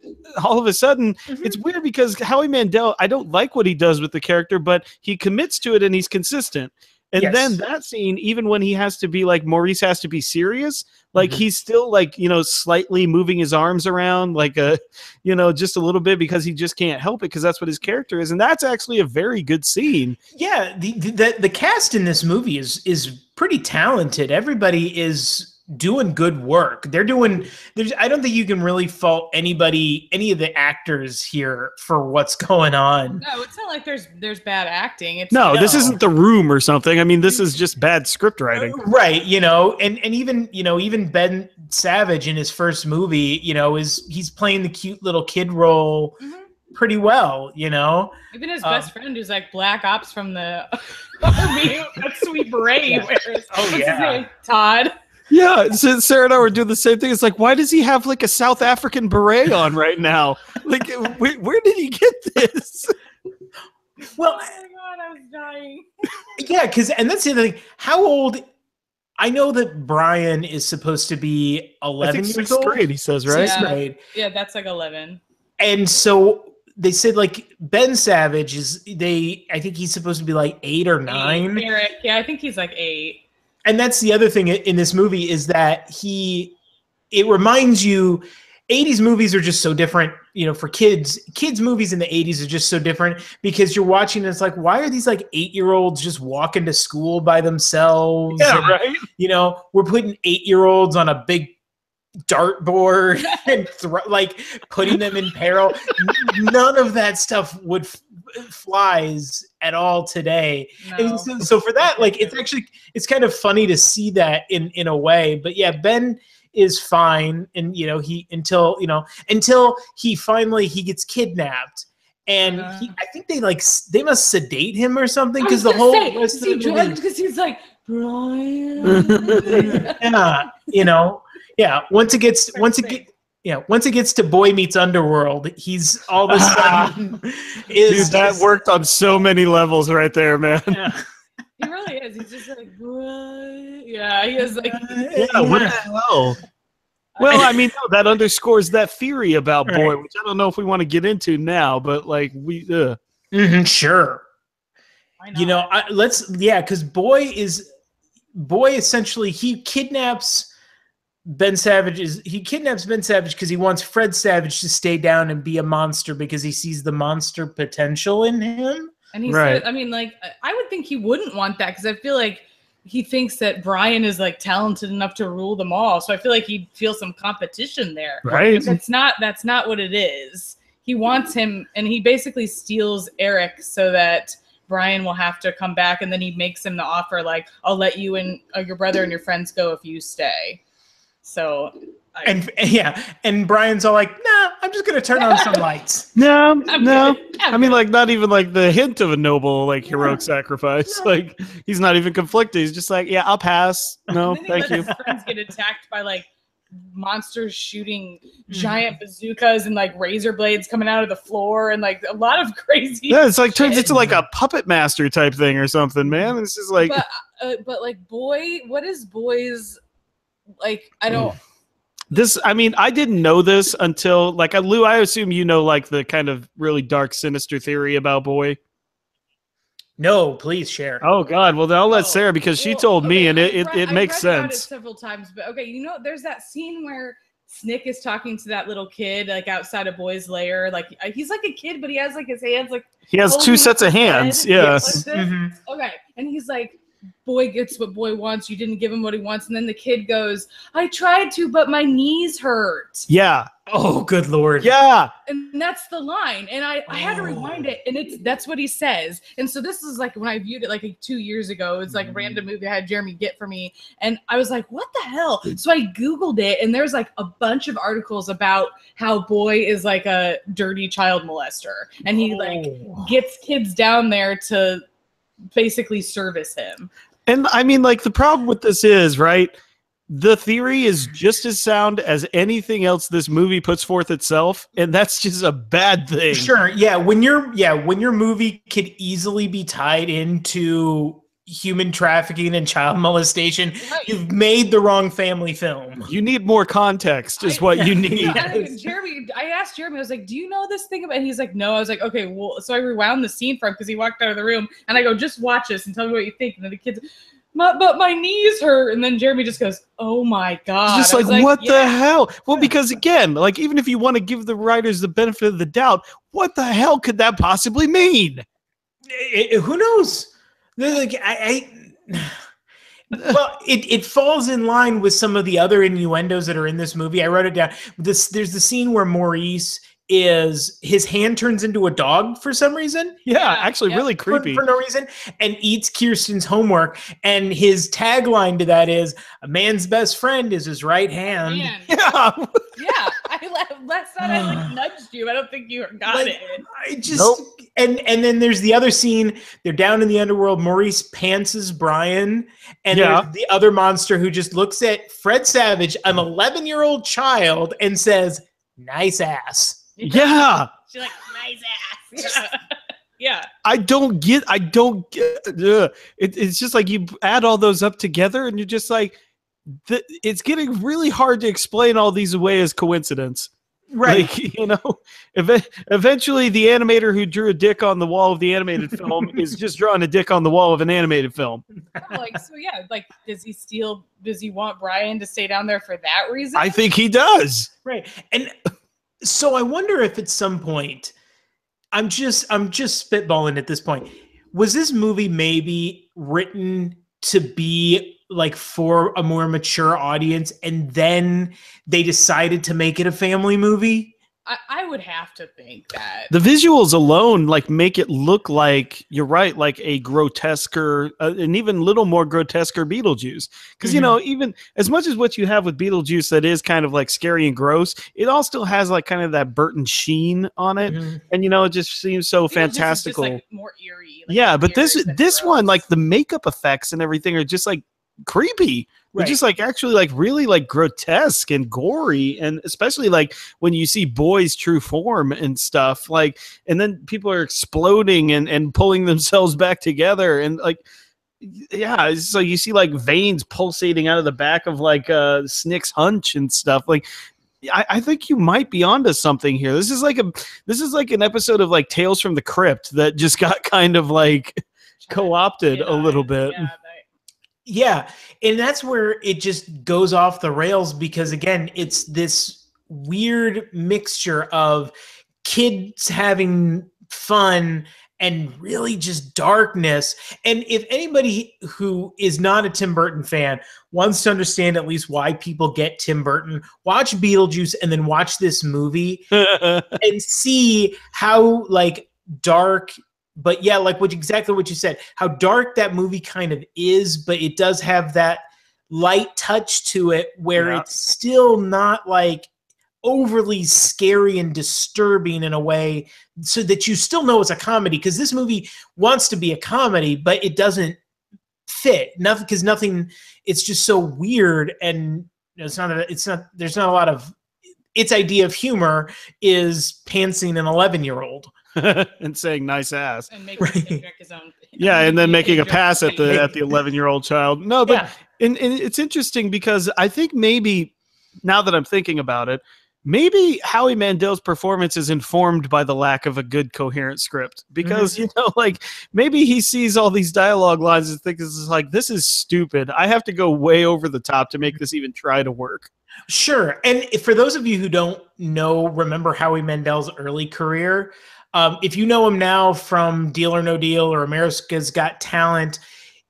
all of a sudden it's weird because Howie Mandel, I don't like what he does with the character, but he commits to it and he's consistent. And then that scene, even when he has to be like Maurice has to be serious, like he's still like, slightly moving his arms around like just a little bit because he just can't help it because that's what his character is. And that's actually a very good scene. Yeah. The cast in this movie is pretty talented. Everybody is doing good work. I don't think you can really fault any of the actors here for what's going on. No, it's not like there's bad acting. This isn't The Room or something. I mean, this is just bad script writing. Right, and even Ben Savage in his first movie, he's playing the cute little kid role pretty well, Even his best friend who's like Black Ops from the army, that sweet beret wears. What's his name? Todd. Yeah, so Sarah and I were doing the same thing. It's like, why does he have like a South African beret on right now? Like, where did he get this? Well, oh my God, I was dying. Yeah, and that's the other thing. How old? I know that Brian is supposed to be 11 years old. 6th grade, he says, right? 6th grade. Yeah, that's like 11. And so they said like Ben Savage I think he's supposed to be like 8 or 9. Yeah, I think he's like 8. And that's the other thing in this movie is that it reminds you 80s movies are just so different, for kids. Kids movies in the 80s are just so different because you're watching and it's like, why are these like 8-year-olds just walking to school by themselves? Yeah, right. We're putting 8-year-olds on a big dartboard and putting them in peril. None of that stuff flies at all today. No. And so for that, like it's kind of funny to see that in a way. But yeah, Ben is fine, and until he finally gets kidnapped. And I think they must sedate him or something because the whole rest of the movie, because he's like Brian. Yeah, once it gets to Boy Meets Underworld, he's all of a sudden Dude, that worked on so many levels right there, man. Yeah. He really is. He's just like, what? Yeah, he is like. What the hell? Well, I mean, no, that underscores that theory about Boy, which I don't know if we want to get into now, but like sure. Why not? You know, because Boy essentially he kidnaps Ben Savage because he wants Fred Savage to stay down and be a monster because he sees the monster potential in him. And he Right. said, I mean, like, I would think he wouldn't want that because I feel like he thinks that Brian is like talented enough to rule them all. So I feel like he'd feel some competition there. Right. But that's not what it is. He wants him, and he basically steals Eric so that Brian will have to come back, and then he makes him the offer, like, I'll let you and your brother and your friends go if you stay. So, and Brian's all like, nah, I'm just gonna turn on some lights. No. good. I mean, like, not even like the hint of a noble, like, heroic sacrifice. Like, he's not even conflicted. He's just like, yeah, I'll pass. No, And then he thank lets you. his friends get attacked by like monsters shooting giant bazookas and like razor blades coming out of the floor and like a lot of crazy. Yeah, it's like turns shit. into like a puppet master type thing or something, man. It's just like But like what is Boy's like? I don't. this. I mean, I didn't know this until like Lou. I assume you know like the kind of really dark, sinister theory about Boy. No, please share. Oh God. Well, then I'll let Sarah because she told me, and it makes I've read about it sense. several times, but okay, you know, there's that scene where Snick is talking to that little kid like outside of Boy's lair. Like he's like a kid, but he has like his hands like He has holding two sets of his head hands. like Yes. this. Mhm. Okay, and he's like, Boy gets what Boy wants. You didn't give him what he wants, and then the kid goes, "I tried to, but my knees hurt." Yeah. Oh, good Lord. Yeah. And that's the line. And I had to rewind it, and that's what he says. And so this is like when I viewed it like 2 years ago. It's like a random movie I had Jeremy get for me, and I was like, "What the hell?" So I Googled it, and there's like a bunch of articles about how Boy is like a dirty child molester, and he like gets kids down there to basically service him. And I mean, like, the problem with this is, right? The theory is just as sound as anything else this movie puts forth itself, and that's just a bad thing. Sure. Yeah. When your movie could easily be tied into human trafficking and child molestation, Right. you've made the wrong family film. You need more context, is what you need. Jeremy, I asked Jeremy, I was like, "Do you know this thing about?" And he's like, "No." I was like, "Okay, well," so I rewound the scene for him because he walked out of the room, and I go, "Just watch this and tell me what you think." And then the kids, but my knees hurt, and then Jeremy just goes, "Oh my God!" Just I like, was what the yeah. hell? Well, because again, like, even if you want to give the writers the benefit of the doubt, what the hell could that possibly mean? Who knows? Like well, it falls in line with some of the other innuendos that are in this movie. I wrote it down. There's the scene where Maurice his hand turns into a dog for some reason. Yeah, actually, Yep. really creepy. For no reason, and eats Kirsten's homework. And his tagline to that is, "A man's best friend is his right hand." Man. Yeah. Yeah, last night I like nudged you. I don't think you got Like, it. I just Nope. and then there's the other scene. They're down in the underworld. Maurice pantses Brian, and Yeah. there's the other monster who just looks at Fred Savage, an 11-year-old child, and says, "Nice ass." Yeah. She's like, "Nice ass." Yeah. I don't get. It's just like you add all those up together, and you're just like, it's getting really hard to explain all these away as coincidence. Right. Like, you know, eventually the animator who drew a dick on the wall of the animated film is just drawing a dick on the wall of an animated film. Like, so yeah, like, does he want Brian to stay down there for that reason? I think he does. Right. And so I wonder if at some point, I'm just spitballing at this point. Was this movie maybe written to be like for a more mature audience, and then they decided to make it a family movie? I would have to think that. The visuals alone like make it look like, you're right, like a grotesquer, an even little more grotesquer Beetlejuice. Because, you know, even as much as what you have with Beetlejuice that is kind of like scary and gross, it all still has like kind of that Burton sheen on it. And, you know, it just seems so Beetlejuice is just, fantastical. like, more eerie. Like, Yeah, but this eerie than one, gross. like the makeup effects and everything are just like creepy. They're Right. just like actually like really like grotesque and gory, and especially like when you see Boy's true form and stuff, like, and then people are exploding and pulling themselves back together, and like, yeah, so you see like veins pulsating out of the back of like Snick's hunch and stuff. Like, I think you might be onto something here. This is like an episode of like Tales from the Crypt that just got kind of co-opted a little bit. Yeah, and that's where it just goes off the rails because again, it's this weird mixture of kids having fun and really just darkness. And if anybody who is not a Tim Burton fan wants to understand at least why people get Tim Burton, watch Beetlejuice and then watch this movie and see how like dark. But yeah, like exactly what you said, how dark that movie kind of is, but it does have that light touch to it where it's still not like overly scary and disturbing in a way so that you still know it's a comedy, because this movie wants to be a comedy, but it doesn't fit. Nothing, because nothing, it's just so weird, and there's not a lot of, its idea of humor is pantsing an 11-year-old. And saying nice ass. And making him drink his own. Yeah, and then making a pass at the 11-year-old child. No, but and it's interesting because I think maybe now that I'm thinking about it, maybe Howie Mandel's performance is informed by the lack of a good coherent script, because you know, like maybe he sees all these dialogue lines and thinks this is stupid. I have to go way over the top to make this even try to work. Sure. And for those of you who don't remember Howie Mandel's early career, if you know him now from Deal or No Deal or America's Got Talent,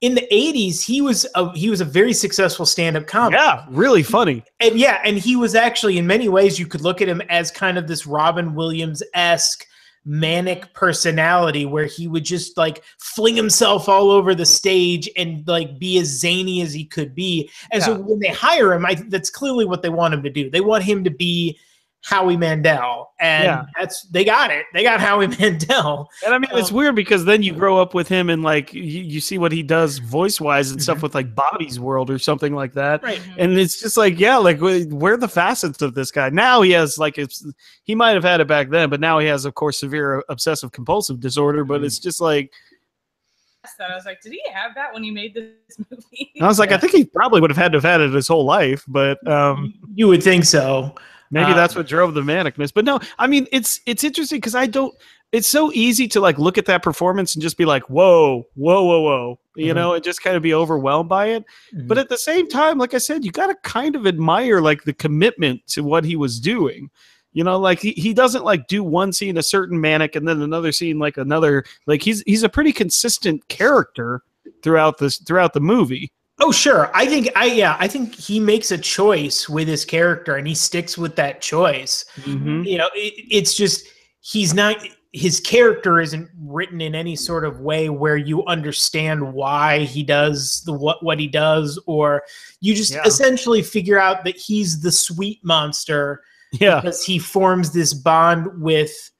in the 80s, he was a very successful stand-up comic. Yeah, really funny. And he was actually, in many ways, you could look at him as kind of this Robin Williams-esque manic personality where he would just like fling himself all over the stage and like be as zany as he could be. And so when they hire him, that's clearly what they want him to do. They want him to be Howie Mandel, and they got it. They got Howie Mandel. And I mean, it's weird because then you grow up with him and like you see what he does voice wise and stuff with like Bobby's World or something like that. Right. And it's just like, like where are the facets of this guy? Now he has like, he might have had it back then, but now he has, of course, severe obsessive compulsive disorder. But it's just like, I was like, did he have that when he made this movie? I was like, I think he probably would have had it his whole life, but you would think so. Maybe that's what drove the manicness. But no, I mean, it's interesting because it's so easy to like look at that performance and just be like, whoa, you know, and just kind of be overwhelmed by it. But at the same time, like I said, you got to kind of admire like the commitment to what he was doing. You know, like he doesn't like do one scene a certain manic and then another scene like another. Like he's a pretty consistent character throughout the movie. Oh, sure. I think he makes a choice with his character and he sticks with that choice. You know, it's just, his character isn't written in any sort of way where you understand why he does what he does, or you just essentially figure out that he's the sweet monster because he forms this bond with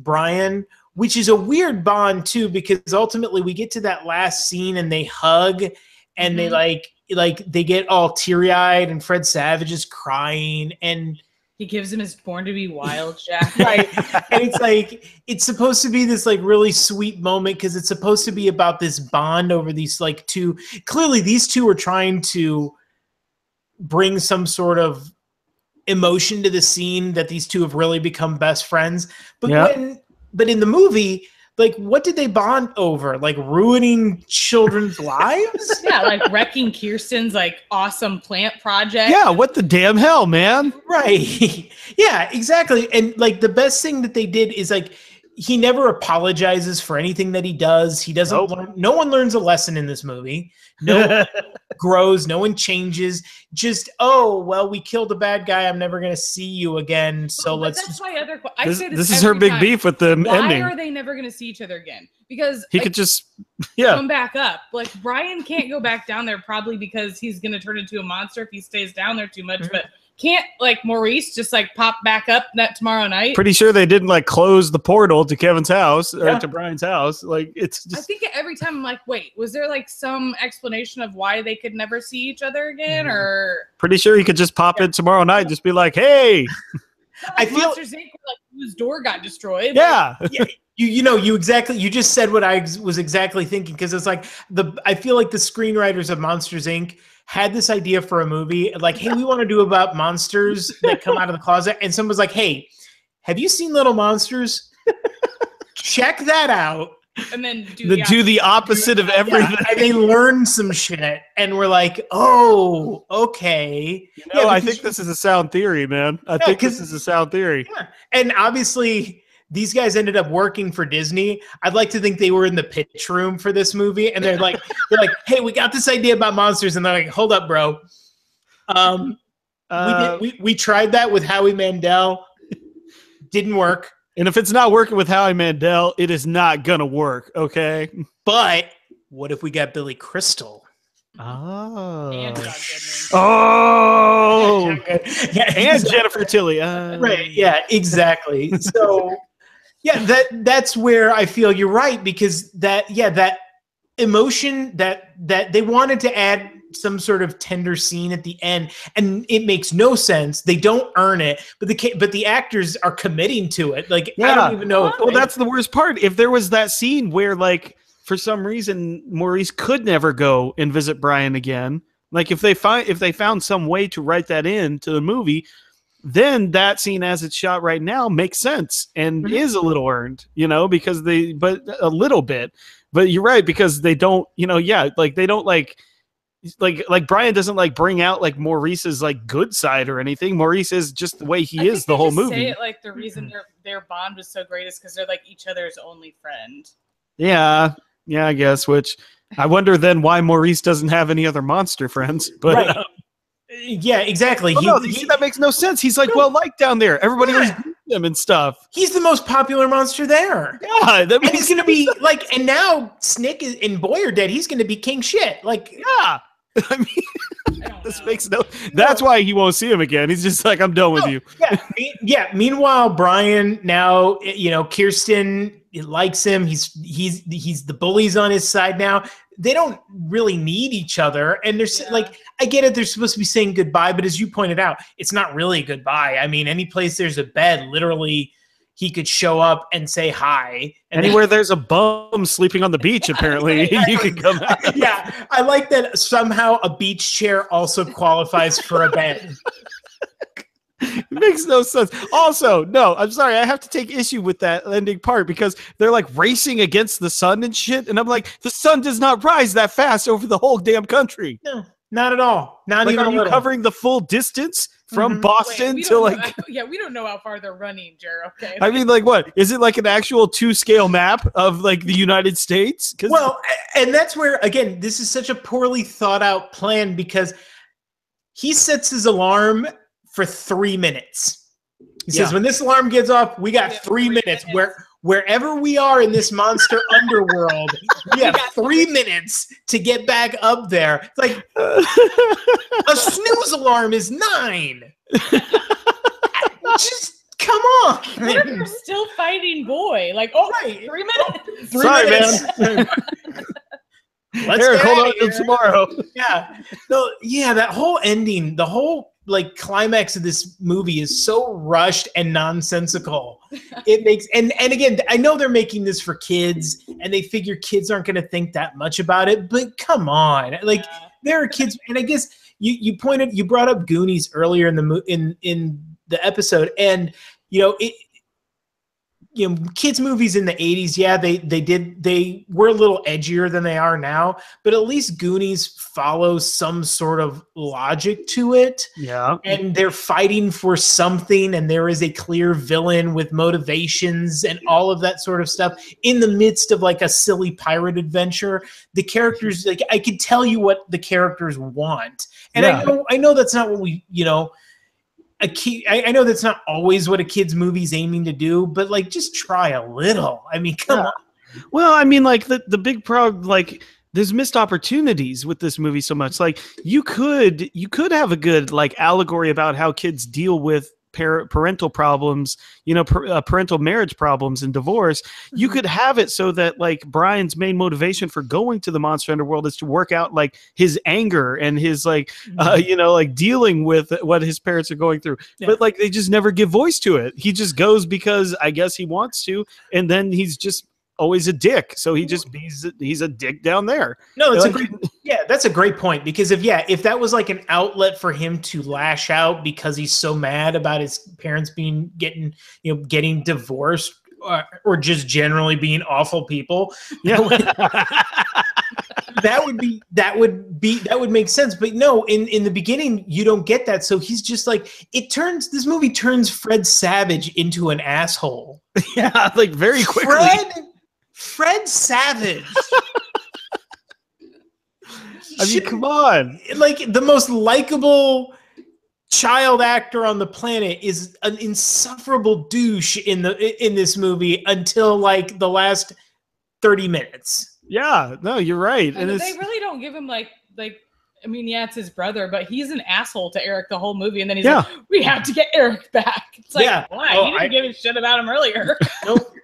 Brian, which is a weird bond too, because ultimately we get to that last scene and they hug. And they they get all teary-eyed, and Fred Savage is crying, and he gives him his Born to Be Wild jacket. Right. And it's like, it's supposed to be this like really sweet moment because it's supposed to be about this bond over these like two. Clearly, these two are trying to bring some sort of emotion to the scene that these two have really become best friends. But but in the movie, like, what did they bond over? Like ruining children's lives? Yeah, like wrecking Kirsten's like awesome plant project. Yeah, what the damn hell, man? Right. Yeah, exactly. And like the best thing that they did is like he never apologizes for anything that he does. He doesn't learn, no one learns a lesson in this movie. No one grows, no one changes. Just, oh, well, we killed a bad guy. I'm never going to see you again. So let's that's my other this is her big beef with the ending. Why are they never going to see each other again? Because he could just come back up. Like Brian can't go back down there probably because he's going to turn into a monster if he stays down there too much, but can't like Maurice just like pop back up tomorrow night? Pretty sure they didn't like close the portal to Kevin's house or to Brian's house. Like it's just, I think every time I'm like, wait, was there like some explanation of why they could never see each other again? Or pretty sure he could just pop in tomorrow night and just be like, hey. I feel Monsters Inc. like whose door got destroyed. Yeah. You just said what I was exactly thinking, because it's like I feel like the screenwriters of Monsters Inc. had this idea for a movie, like, hey, we want to do about monsters that come out of the closet. And someone was like, hey, have you seen Little Monsters? Check that out. and then do the opposite of everything. Yeah, and they learn some shit, and we're like, oh, okay. I think this is a sound theory, man. I think this is a sound theory. Yeah, and obviously these guys ended up working for Disney. I'd like to think they were in the pitch room for this movie, and they're like, hey, we got this idea about monsters, and they're like, hold up, bro. We tried that with Howie Mandel. Didn't work. And if it's not working with Howie Mandel, it is not gonna work. Okay. But what if we got Billy Crystal? Oh. And John Goodman. Oh. Yeah, And Jennifer Tilly. Right. Yeah. Exactly. So, yeah, that's where I feel you're right, because that emotion that they wanted to add some sort of tender scene at the end, and it makes no sense. They don't earn it, but the actors are committing to it. Like, I don't even know. Well, that's the worst part. If there was that scene where, like, for some reason Maurice could never go and visit Brian again, like if they found some way to write that into the movie, then that scene as it's shot right now makes sense and is a little earned, because but a little bit. But you're right, because they don't, like they don't like Brian doesn't like bring out like Maurice's like good side or anything. Maurice is just the way he is the whole movie. Say it like the reason their bond was so great is because they're like each other's only friend. Yeah, I guess. Which I wonder then why Maurice doesn't have any other monster friends. But right. Yeah, exactly. That makes no sense. He's like down there. Everybody always beats him and stuff. He's the most popular monster there. Yeah, and he's gonna be like, and now Snick and Boy are dead. He's gonna be king shit. Like, yeah. I mean, this makes no. That's why he won't see him again. He's just like, I'm done with you. Yeah. Meanwhile, Brian now, Kirsten likes him. He's the bullies on his side now. They don't really need each other, and there's like, I get it. They're supposed to be saying goodbye, but as you pointed out, it's not really goodbye. I mean, any place there's a bed, literally, he could show up and say hi. And anywhere there's a bum sleeping on the beach, apparently, you can come out. Yeah, I like that somehow a beach chair also qualifies for a bed. It makes no sense. Also, no, I'm sorry. I have to take issue with that ending part because they're like racing against the sun and shit. And I'm like, the sun does not rise that fast over the whole damn country. No, not at all. Not like, even are a you little. Covering the full distance from Boston to like. We don't know how far they're running, Jer. Okay. I mean, like, what is it like an actual 2-scale map of like the United States? Well, and that's where, again, this is such a poorly thought out plan because he sets his alarm for 3 minutes. He says, when this alarm gets off, we got 3 minutes. Wherever we are in this monster underworld, we have 3 minutes to get back up there. It's like a snooze alarm is 9. Just come on. What if you're still fighting Boy? Like, right. 3 minutes. Sorry, man. Let's Eric, hold on until tomorrow. Yeah. No, yeah, that whole ending, the whole like climax of this movie is so rushed and nonsensical. It makes and again, I know they're making this for kids and they figure kids aren't going to think that much about it, but come on. Like there are kids, and I guess you brought up Goonies earlier in the episode, and kids movies in the 80s, they were a little edgier than they are now, but at least Goonies follows some sort of logic to it. Yeah. And they're fighting for something, and there is a clear villain with motivations and all of that sort of stuff in the midst of like a silly pirate adventure. The characters, like, I could tell you what the characters want. And I know that's not what we, I know that's not always what a kid's movie's aiming to do, but like, just try a little. I mean, come on. Well, I mean, like the big problem, like there's missed opportunities with this movie so much. Like you could have a good like allegory about how kids deal with parental problems, parental marriage problems and divorce. You could have it so that like Brian's main motivation for going to the monster underworld is to work out like his anger and his like, like dealing with what his parents are going through. Yeah. But like they just never give voice to it. He just goes because I guess he wants to, and then he's just always a dick. So he's a dick down there. No, that's a great point, because if that was like an outlet for him to lash out because he's so mad about his parents getting divorced, or just generally being awful people. Yeah. that would make sense. But no, in the beginning, you don't get that. So he's just like, this movie turns Fred Savage into an asshole. Yeah, like very quickly. Fred Savage. I mean, come on. Like, the most likable child actor on the planet is an insufferable douche in this movie until like the last 30 minutes. Yeah, no, you're right. And they really don't give him like I mean, yeah, it's his brother, but he's an asshole to Eric the whole movie, and then he's like, "We have to get Eric back." It's like, why? He didn't give a shit about him earlier. Nope.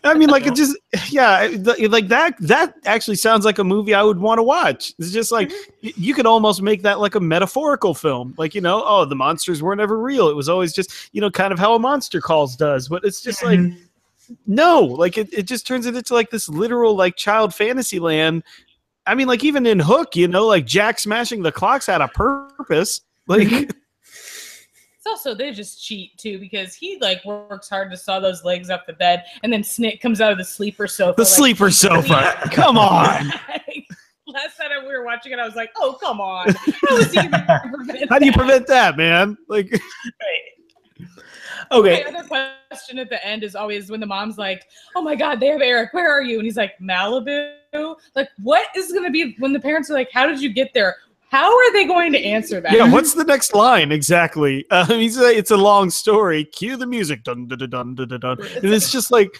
I mean, like, it just, like that actually sounds like a movie I would want to watch. It's just like, you could almost make that like a metaphorical film. Like, oh, the monsters weren't ever real. It was always just, kind of how a Monster Calls does. But it's just like, no, like it just turns it into like this literal like child fantasy land. I mean, like even in Hook, like Jack smashing the clocks had a purpose. Like, it's also, they just cheat too, because he like works hard to saw those legs off the bed, and then Snick comes out of the sleeper sofa. The sleeper sofa. Come on. Last time we were watching it, I was like, "Oh, come on! How do you prevent that, man?" Like, okay. My other question at the end is always when the mom's like, "Oh my God, they have Eric. Where are you?" And he's like, "Malibu." Like, what is going to be when the parents are like, "How did you get there?" How are they going to answer that? Yeah, what's the next line exactly? It's a long story. Cue the music. Dun, dun, dun, dun, dun, dun. And it's just like,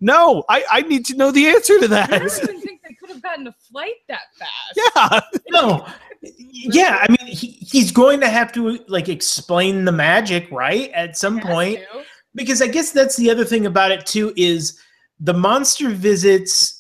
no, I need to know the answer to that. I don't even think they could have gotten a flight that fast. Yeah. No. Yeah, I mean, he's going to have to like explain the magic, right? At some point. Because I guess that's the other thing about it too, is the monster visits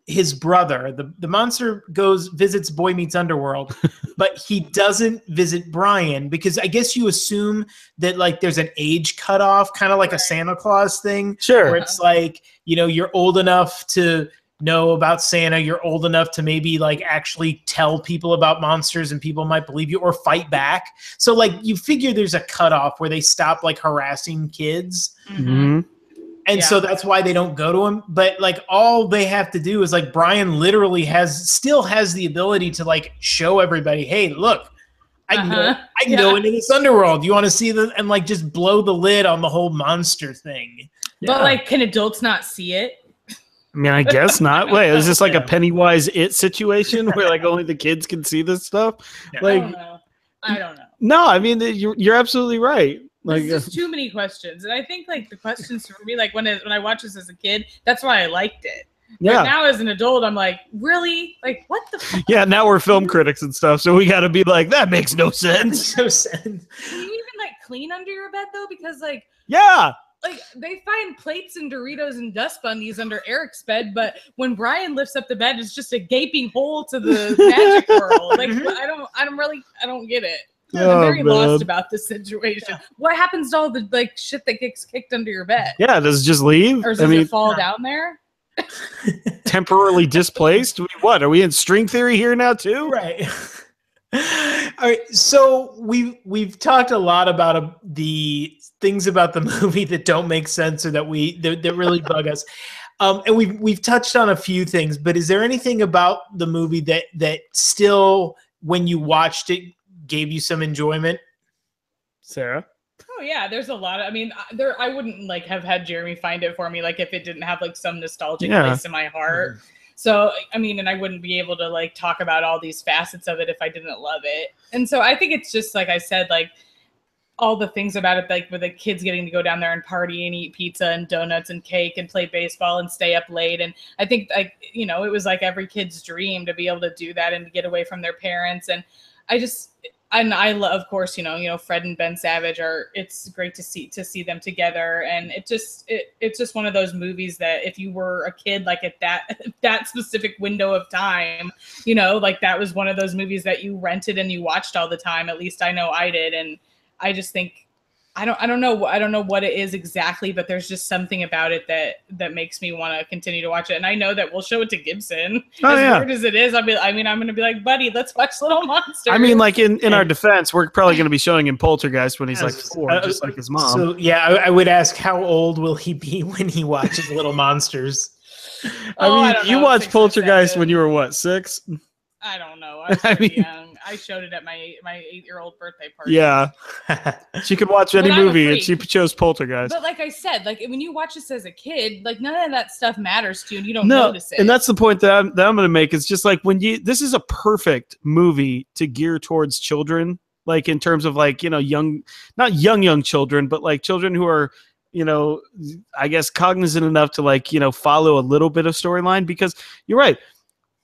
his brother. The monster visits Boy Meets Underworld, but he doesn't visit Brian, because I guess you assume that like there's an age cutoff, kind of like a Santa Claus thing. Sure. Where it's like, you're old enough to know about Santa, you're old enough to maybe like actually tell people about monsters and people might believe you or fight back. So like you figure there's a cutoff where they stop like harassing kids. Mm-hmm. And so that's why they don't go to him. But like all they have to do is like Brian literally still has the ability to like show everybody, hey, look, I can go into this underworld. You want to see them, and like just blow the lid on the whole monster thing. But like, can adults not see it? I mean, I guess not. Wait, is this like a Pennywise It situation where like only the kids can see this stuff? Yeah. Like, I don't know. No, I mean, you're absolutely right. Like, there's just too many questions, and I think like the questions for me, like when I watched this as a kid, that's why I liked it. Yeah. But now as an adult, I'm like, really? Like, what the fuck? Yeah, now we're film critics and stuff, so we got to be like, that makes no sense. No sense. Can you even like clean under your bed though? Because like, yeah, like they find plates and Doritos and dust bunnies under Eric's bed, but when Brian lifts up the bed, it's just a gaping hole to the magic world. Like, I don't get it. I'm very lost about this situation. Yeah. What happens to all the like shit that gets kicked under your bed? Yeah, does it just leave? Or does it fall down there? Temporarily displaced? What, are we in string theory here now too? Right. All right. So we've talked a lot about the things about the movie that don't make sense or that really bug us. And we've touched on a few things, but is there anything about the movie that still, when you watched it, gave you some enjoyment? Sarah? Oh yeah, there's a lot of, I mean, I wouldn't like have had Jeremy find it for me, like if it didn't have like some nostalgic place in my heart. So, I mean, and I wouldn't be able to like talk about all these facets of it if I didn't love it. And so I think it's just, like I said, like all the things about it, like with the kids getting to go down there and party and eat pizza and donuts and cake and play baseball and stay up late. And I think like, it was like every kid's dream to be able to do that and to get away from their parents. And I love, of course, Fred and Ben Savage it's great to see them together. And it's just one of those movies that if you were a kid, like at that specific window of time, like that was one of those movies that you rented and you watched all the time. At least I know I did. And I just think I don't know what it is exactly, but there's just something about it that makes me want to continue to watch it. And I know that we'll show it to Gibson. As weird as it is, I'm gonna be like, buddy, let's watch Little Monsters. I mean, like in our defense, we're probably gonna be showing him Poltergeist when he's like 4, just like his mom. So yeah, I would ask, how old will he be when he watches Little Monsters? I mean, you watched Poltergeist when you were what, 6? I don't know. I was pretty young. I showed it at my 8-year-old birthday party. Yeah. She could watch any movie and she chose Poltergeist. But like I said, like when you watch this as a kid, like none of that stuff matters to you and you don't notice it. And that's the point that I'm going to make. It's just like this is a perfect movie to gear towards children, like in terms of like, you know, not young children, but like children who are, you know, I guess cognizant enough to like, you know, follow a little bit of storyline, because you're right.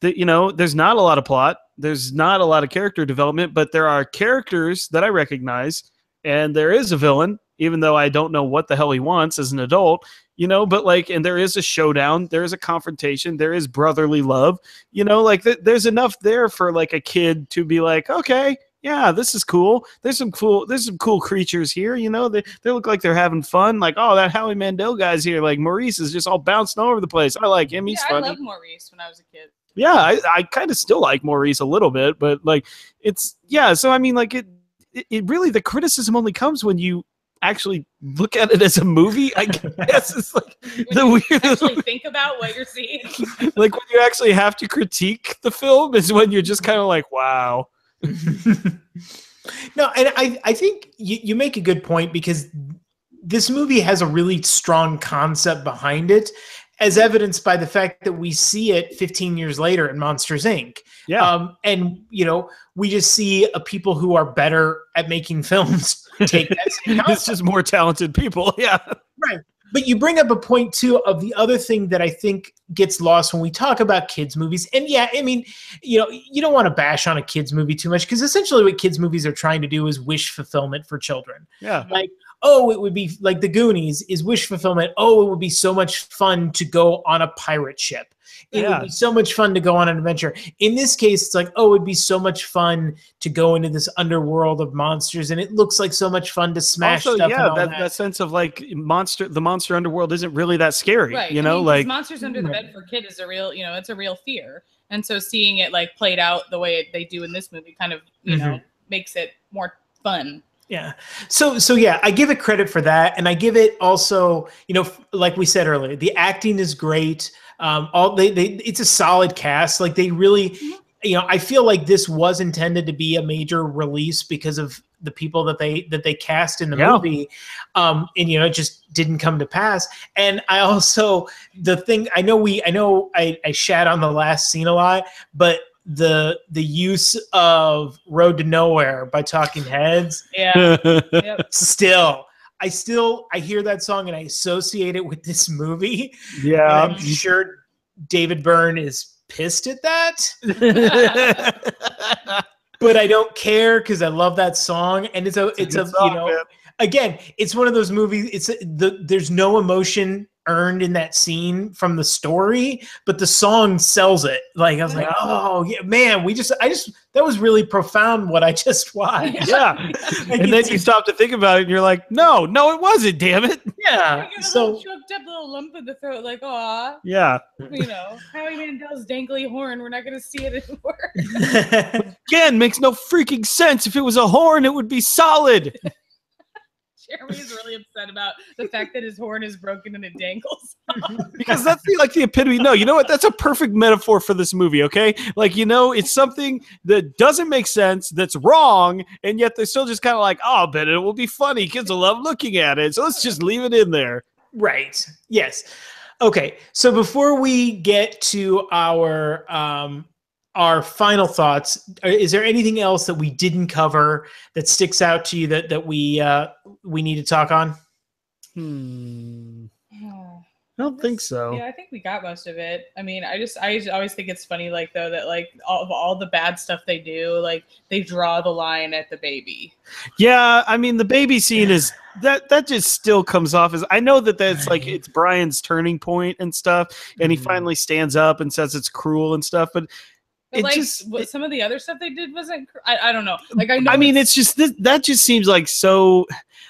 You know, there's not a lot of plot. There's not a lot of character development, but there are characters that I recognize, and there is a villain, even though I don't know what the hell he wants as an adult, you know, but like, and there is a showdown, there is a confrontation, there is brotherly love, you know, like there's enough there for like a kid to be like, okay, yeah, this is cool. There's some cool creatures here, you know, they look like they're having fun. Like, oh, that Howie Mandel guy's here. Like Maurice is just all bouncing all over the place. I like him. He's funny. I loved Maurice when I was a kid. Yeah, I kind of still like Maurice a little bit, but like so I mean, like it really, the criticism only comes when you actually look at it as a movie. I guess it's like the weird. Actually think about what you're seeing. Like when you actually have to critique the film is when you're just kind of like, wow. No, and I think you make a good point, because this movie has a really strong concept behind it, as evidenced by the fact that we see it 15 years later in Monsters, Inc. Yeah. And, you know, we just see a people who are better at making films take that same concept. It's just more talented people. Yeah. Right. But you bring up a point, too, of the other thing that I think gets lost when we talk about kids' movies. And, yeah, I mean, you know, you don't want to bash on a kids' movie too much, because essentially what kids' movies are trying to do is wish fulfillment for children. Yeah. Like, oh, it would be like The Goonies is wish fulfillment. Oh, it would be so much fun to go on a pirate ship. It would be so much fun to go on an adventure. In this case, it's like, oh, it'd be so much fun to go into this underworld of monsters, and it looks like so much fun to smash also, stuff. Yeah, and all that sense of like the monster underworld isn't really that scary. Right. You know, like Monsters Under the Bed for Kid is a real, you know, it's a real fear. And so seeing it like played out the way they do in this movie kind of, you know, makes it more fun. Yeah. So yeah, I give it credit for that. And I give it also, you know, like we said earlier, the acting is great. It's a solid cast. Like they really, you know, I feel like this was intended to be a major release because of the people that they cast in the movie. And, you know, it just didn't come to pass. And I also, I know I shat on the last scene a lot, but the use of Road to Nowhere by Talking Heads. Yeah. Still, I hear that song and I associate it with this movie. Yeah. And I'm sure David Byrne is pissed at that. But I don't care because I love that song. And it's a song, you know, man. Again, it's one of those movies. There's no emotion earned in that scene from the story, but the song sells it. Like I was like, oh yeah, man, that was really profound what I just watched. Yeah. And then you stop to think about it and you're like, no, it wasn't, damn it. Yeah. So choked up little lump in the throat, like, aw. Yeah. You know, Howie Mandel's dangly horn, we're not gonna see it anymore. Again, makes no freaking sense. If it was a horn, it would be solid. Jeremy is really upset about the fact that his horn is broken and it dangles. Because that's the epitome. No, you know what? That's a perfect metaphor for this movie, okay? Like, you know, it's something that doesn't make sense, that's wrong, and yet they're still just kind of like, oh, but it will be funny. Kids will love looking at it. So let's just leave it in there. Right. Yes. Okay. So before we get to our final thoughts, is there anything else that we didn't cover that sticks out to you that we need to talk on? I don't think so. Yeah, I think we got most of it. I mean, I always think it's funny, like, though, that like all the bad stuff they do, like they draw the line at the baby. Yeah, I mean, the baby scene is that just still comes off as, I know that's like it's Brian's turning point and stuff, and he finally stands up and says it's cruel and stuff, but But it like just some of the other stuff they did wasn't. I don't know. Like I know. I mean, it's just that just seems like so.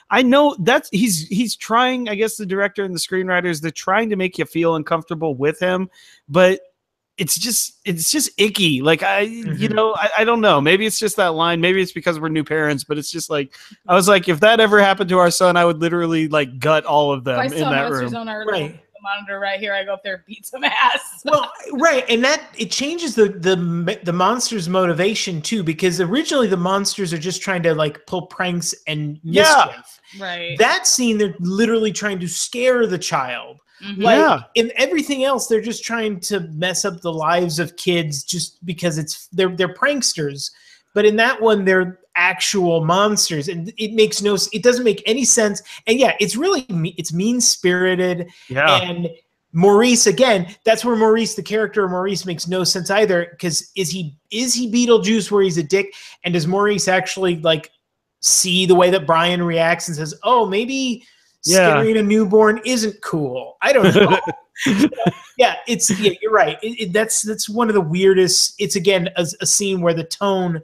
I know that's he's trying. I guess the director and the screenwriters, they're trying to make you feel uncomfortable with him, but it's just icky. Like you know, I don't know. Maybe it's just that line. Maybe it's because we're new parents, but it's just like I was like, if that ever happened to our son, I would literally like gut all of them in that room. On our monitor right here, I go up there and beat some ass. Well, right, and that it changes the monsters' motivation too, because originally the monsters are just trying to like pull pranks and mischief. Right. That scene, they're literally trying to scare the child. Like in everything else, they're just trying to mess up the lives of kids just because they're pranksters. But in that one, they're actual monsters, and it doesn't make any sense. And yeah, it's mean-spirited. Yeah. And Maurice, again, that's where Maurice, the character of Maurice, makes no sense either. Because is he Beetlejuice where he's a dick? And does Maurice actually like see the way that Brian reacts and says, "Oh, maybe scaring a newborn isn't cool"? I don't know. You're right. That's one of the weirdest. It's again a scene where the tone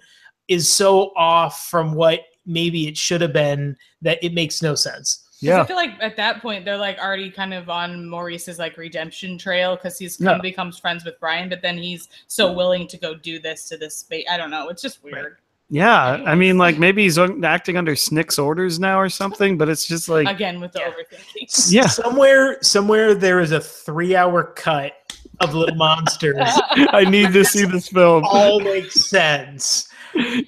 is so off from what maybe it should have been that it makes no sense. Yeah, I feel like at that point they're like already kind of on Maurice's like redemption trail because he's becomes friends with Brian, but then he's so willing to go do this to this space. I don't know. It's just weird. Right. Yeah, I mean, like maybe he's acting under Snick's orders now or something, but it's just like again with the overthinking. Yeah, somewhere there is a 3-hour cut of Little Monsters. I need to see this film. All makes sense.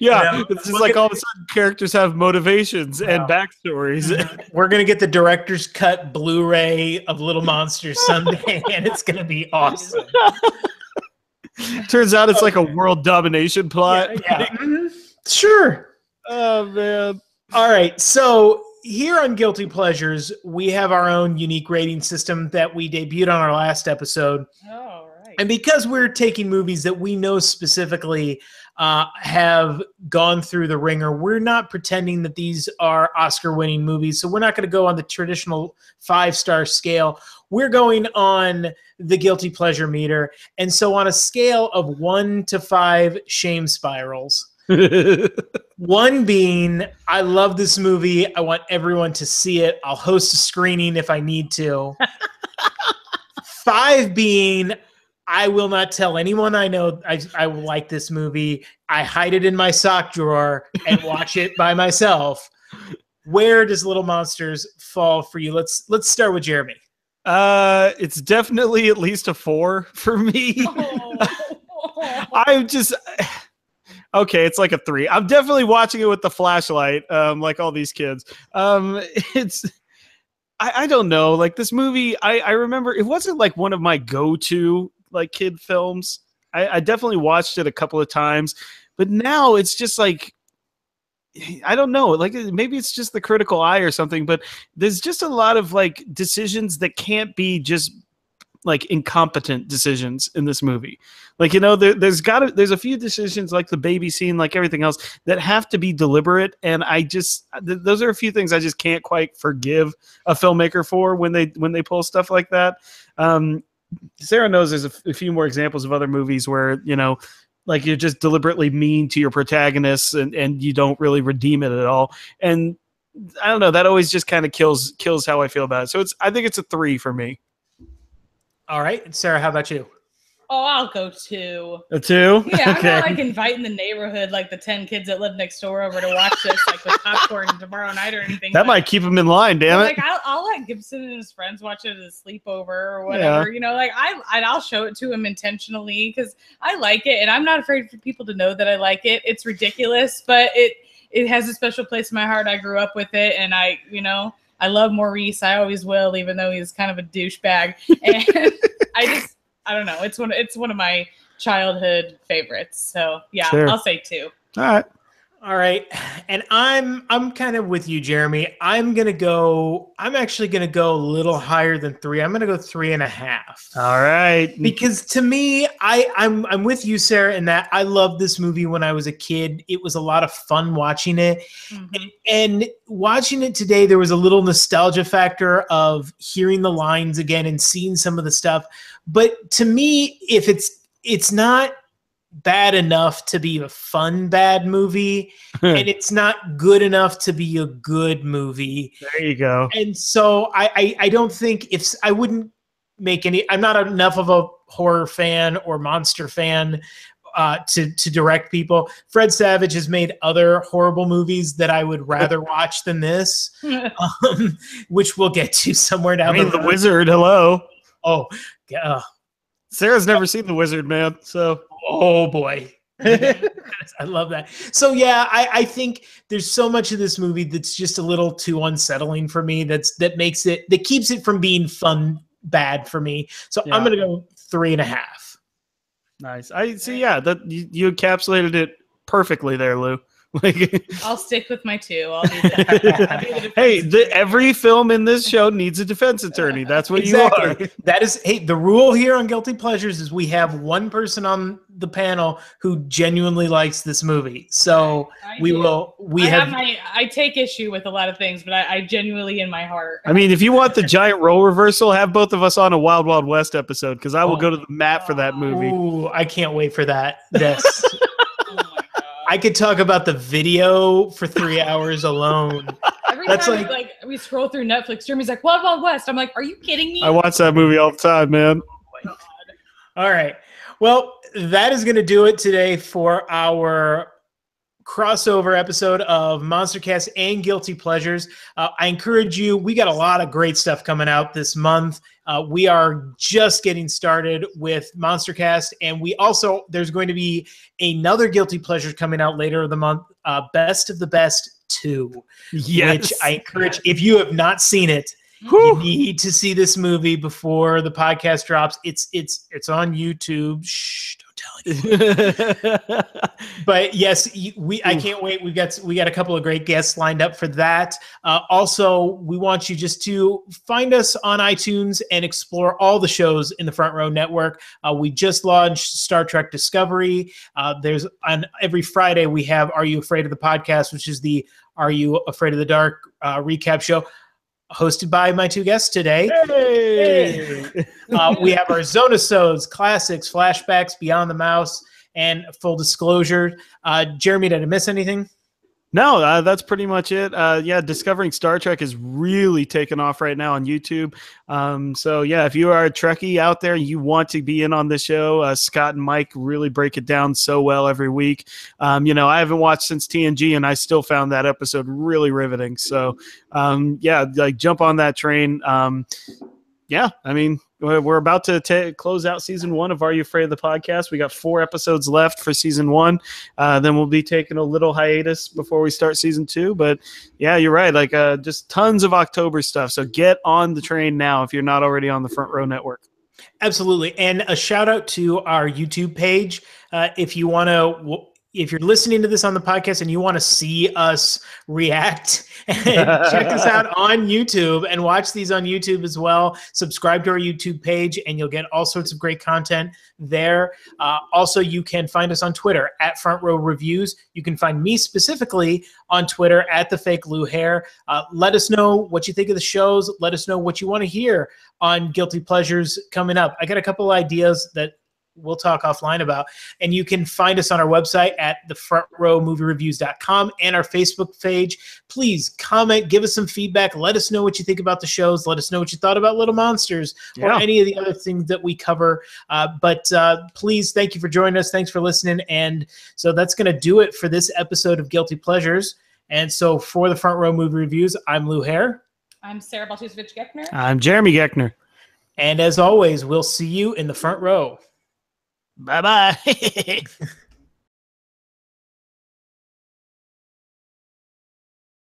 Yeah, it's just like all of a sudden characters have motivations and backstories. We're gonna get the director's cut Blu-ray of Little Monsters someday, and it's gonna be awesome. Turns out it's like a world domination plot. Yeah. Sure. Oh man. All right. So here on Guilty Pleasures, we have our own unique rating system that we debuted on our last episode. Oh, right. And because we're taking movies that we know specifically have gone through the ringer, we're not pretending that these are Oscar-winning movies. So we're not going to go on the traditional 5-star scale. We're going on the Guilty Pleasure meter. And so on a scale of 1 to 5 shame spirals, 1 being, I love this movie. I want everyone to see it. I'll host a screening if I need to. 5 being, I will not tell anyone I know I will like this movie. I hide it in my sock drawer and watch it by myself. Where does Little Monsters fall for you? Let's start with Jeremy. It's definitely at least a 4 for me. I'm just okay. It's like a 3. I'm definitely watching it with the flashlight, like all these kids. It's I don't know. Like this movie, I remember it wasn't like one of my go-to like kid films. I definitely watched it a couple of times, but now it's just like I don't know, like maybe it's just the critical eye or something, but there's just a lot of like decisions that can't be just like incompetent decisions in this movie. Like, you know, there's a few decisions like the baby scene, like everything else, that have to be deliberate. And I just, those are a few things I just can't quite forgive a filmmaker for when they pull stuff like that. Sarah knows there's a few more examples of other movies where, you know, like you're just deliberately mean to your protagonists and you don't really redeem it at all. And I don't know, that always just kind of kills how I feel about it. So I think it's a 3 for me. All right. Sarah, how about you? Oh, I'll go 2. A 2? Yeah, okay. I'm not like inviting the neighborhood, like the 10 kids that live next door over to watch this, like with popcorn tomorrow night or anything. That might keep them in line, damn it. Like I'll let Gibson and his friends watch it as a sleepover or whatever. Yeah. You know, like I'll show it to him intentionally because I like it, and I'm not afraid for people to know that I like it. It's ridiculous, but it has a special place in my heart. I grew up with it, and I love Maurice. I always will, even though he's kind of a douchebag. And I don't know. It's one of my childhood favorites. So yeah, sure. I'll say 2. All right. And I'm kind of with you, Jeremy. I'm actually gonna go a little higher than 3. I'm gonna go 3.5. All right. Because to me, I'm with you, Sarah, in that I loved this movie when I was a kid. It was a lot of fun watching it. Mm-hmm. And watching it today, there was a little nostalgia factor of hearing the lines again and seeing some of the stuff. But to me, if it's not bad enough to be a fun bad movie, and it's not good enough to be a good movie. There you go. And so I don't think I wouldn't make any. I'm not enough of a horror fan or monster fan to direct people. Fred Savage has made other horrible movies that I would rather watch than this, which we'll get to somewhere down the road. The Wizard. Hello. Oh, Sarah's never seen The Wizard, man. So, oh boy. I love that. So yeah, I think there's so much of this movie that's just a little too unsettling for me. That keeps it from being fun bad for me. So I'm gonna go 3.5. Nice. I see. Yeah, that you encapsulated it perfectly there, Lou. Like, I'll stick with my 2. I'll do that. Hey, every film in this show needs a defense attorney. That's what you are. That is, the rule here on Guilty Pleasures is we have one person on the panel who genuinely likes this movie. So I take issue with a lot of things, but I genuinely in my heart. I mean, if you want the giant role reversal, have both of us on a Wild Wild West episode, because I will go to the mat for that movie. Ooh, I can't wait for that. Yes. I could talk about the video for 3 hours alone. Every time we scroll through Netflix, Jeremy's like, Wild Wild West. I'm like, are you kidding me? I watch that movie all the time, man. Oh my God. All right. Well, that is going to do it today for our crossover episode of Monstercast and Guilty Pleasures. I encourage you, we got a lot of great stuff coming out this month. We are just getting started with Monstercast, and there's going to be another Guilty Pleasures coming out later in the month, Best of the Best 2. Yes. Which I encourage, if you have not seen it, you need to see this movie before the podcast drops. It's on YouTube. Shh, don't tell anyone. But yes, I can't wait. We got a couple of great guests lined up for that. Also, we want you just to find us on iTunes and explore all the shows in the Front Row Network. We just launched Star Trek Discovery. There's on every Friday we have Are You Afraid of the Podcast, which is the Are You Afraid of the Dark recap show, hosted by my 2 guests today. Hey! We have our Zonasodes, Classics, Flashbacks, Beyond the Mouse, and Full Disclosure. Jeremy, did I miss anything? No, that's pretty much it. Discovering Star Trek is really taking off right now on YouTube. So yeah, if you are a Trekkie out there, you want to be in on the show, Scott and Mike really break it down so well every week. I haven't watched since TNG, and I still found that episode really riveting. So jump on that train. We're about to close out season 1 of Are You Afraid of the Podcast? We got 4 episodes left for season 1. Then we'll be taking a little hiatus before we start season 2. But yeah, you're right. Just tons of October stuff. So get on the train now if you're not already on the Front Row Network. Absolutely. And a shout out to our YouTube page. If you're listening to this on the podcast and you want to see us react, and check us out on YouTube and watch these on YouTube as well. Subscribe to our YouTube page and you'll get all sorts of great content there. Also, you can find us on Twitter at Front Row Reviews. You can find me specifically on Twitter at The Fake Lou Hair. Let us know what you think of the shows. Let us know what you want to hear on Guilty Pleasures coming up. I got a couple ideas that we'll talk offline about. And you can find us on our website at thefrontrowmoviereviews.com and our Facebook page. Please comment, give us some feedback. Let us know what you think about the shows. Let us know what you thought about Little Monsters or any of the other things that we cover. But please, thank you for joining us. Thanks for listening. And so that's going to do it for this episode of Guilty Pleasures. And so for the Front Row Movie Reviews, I'm Lou Hare. I'm Sarah Baltusevich-Geckner. I'm Jeremy Geckner. And as always, we'll see you in the front row. Bye-bye.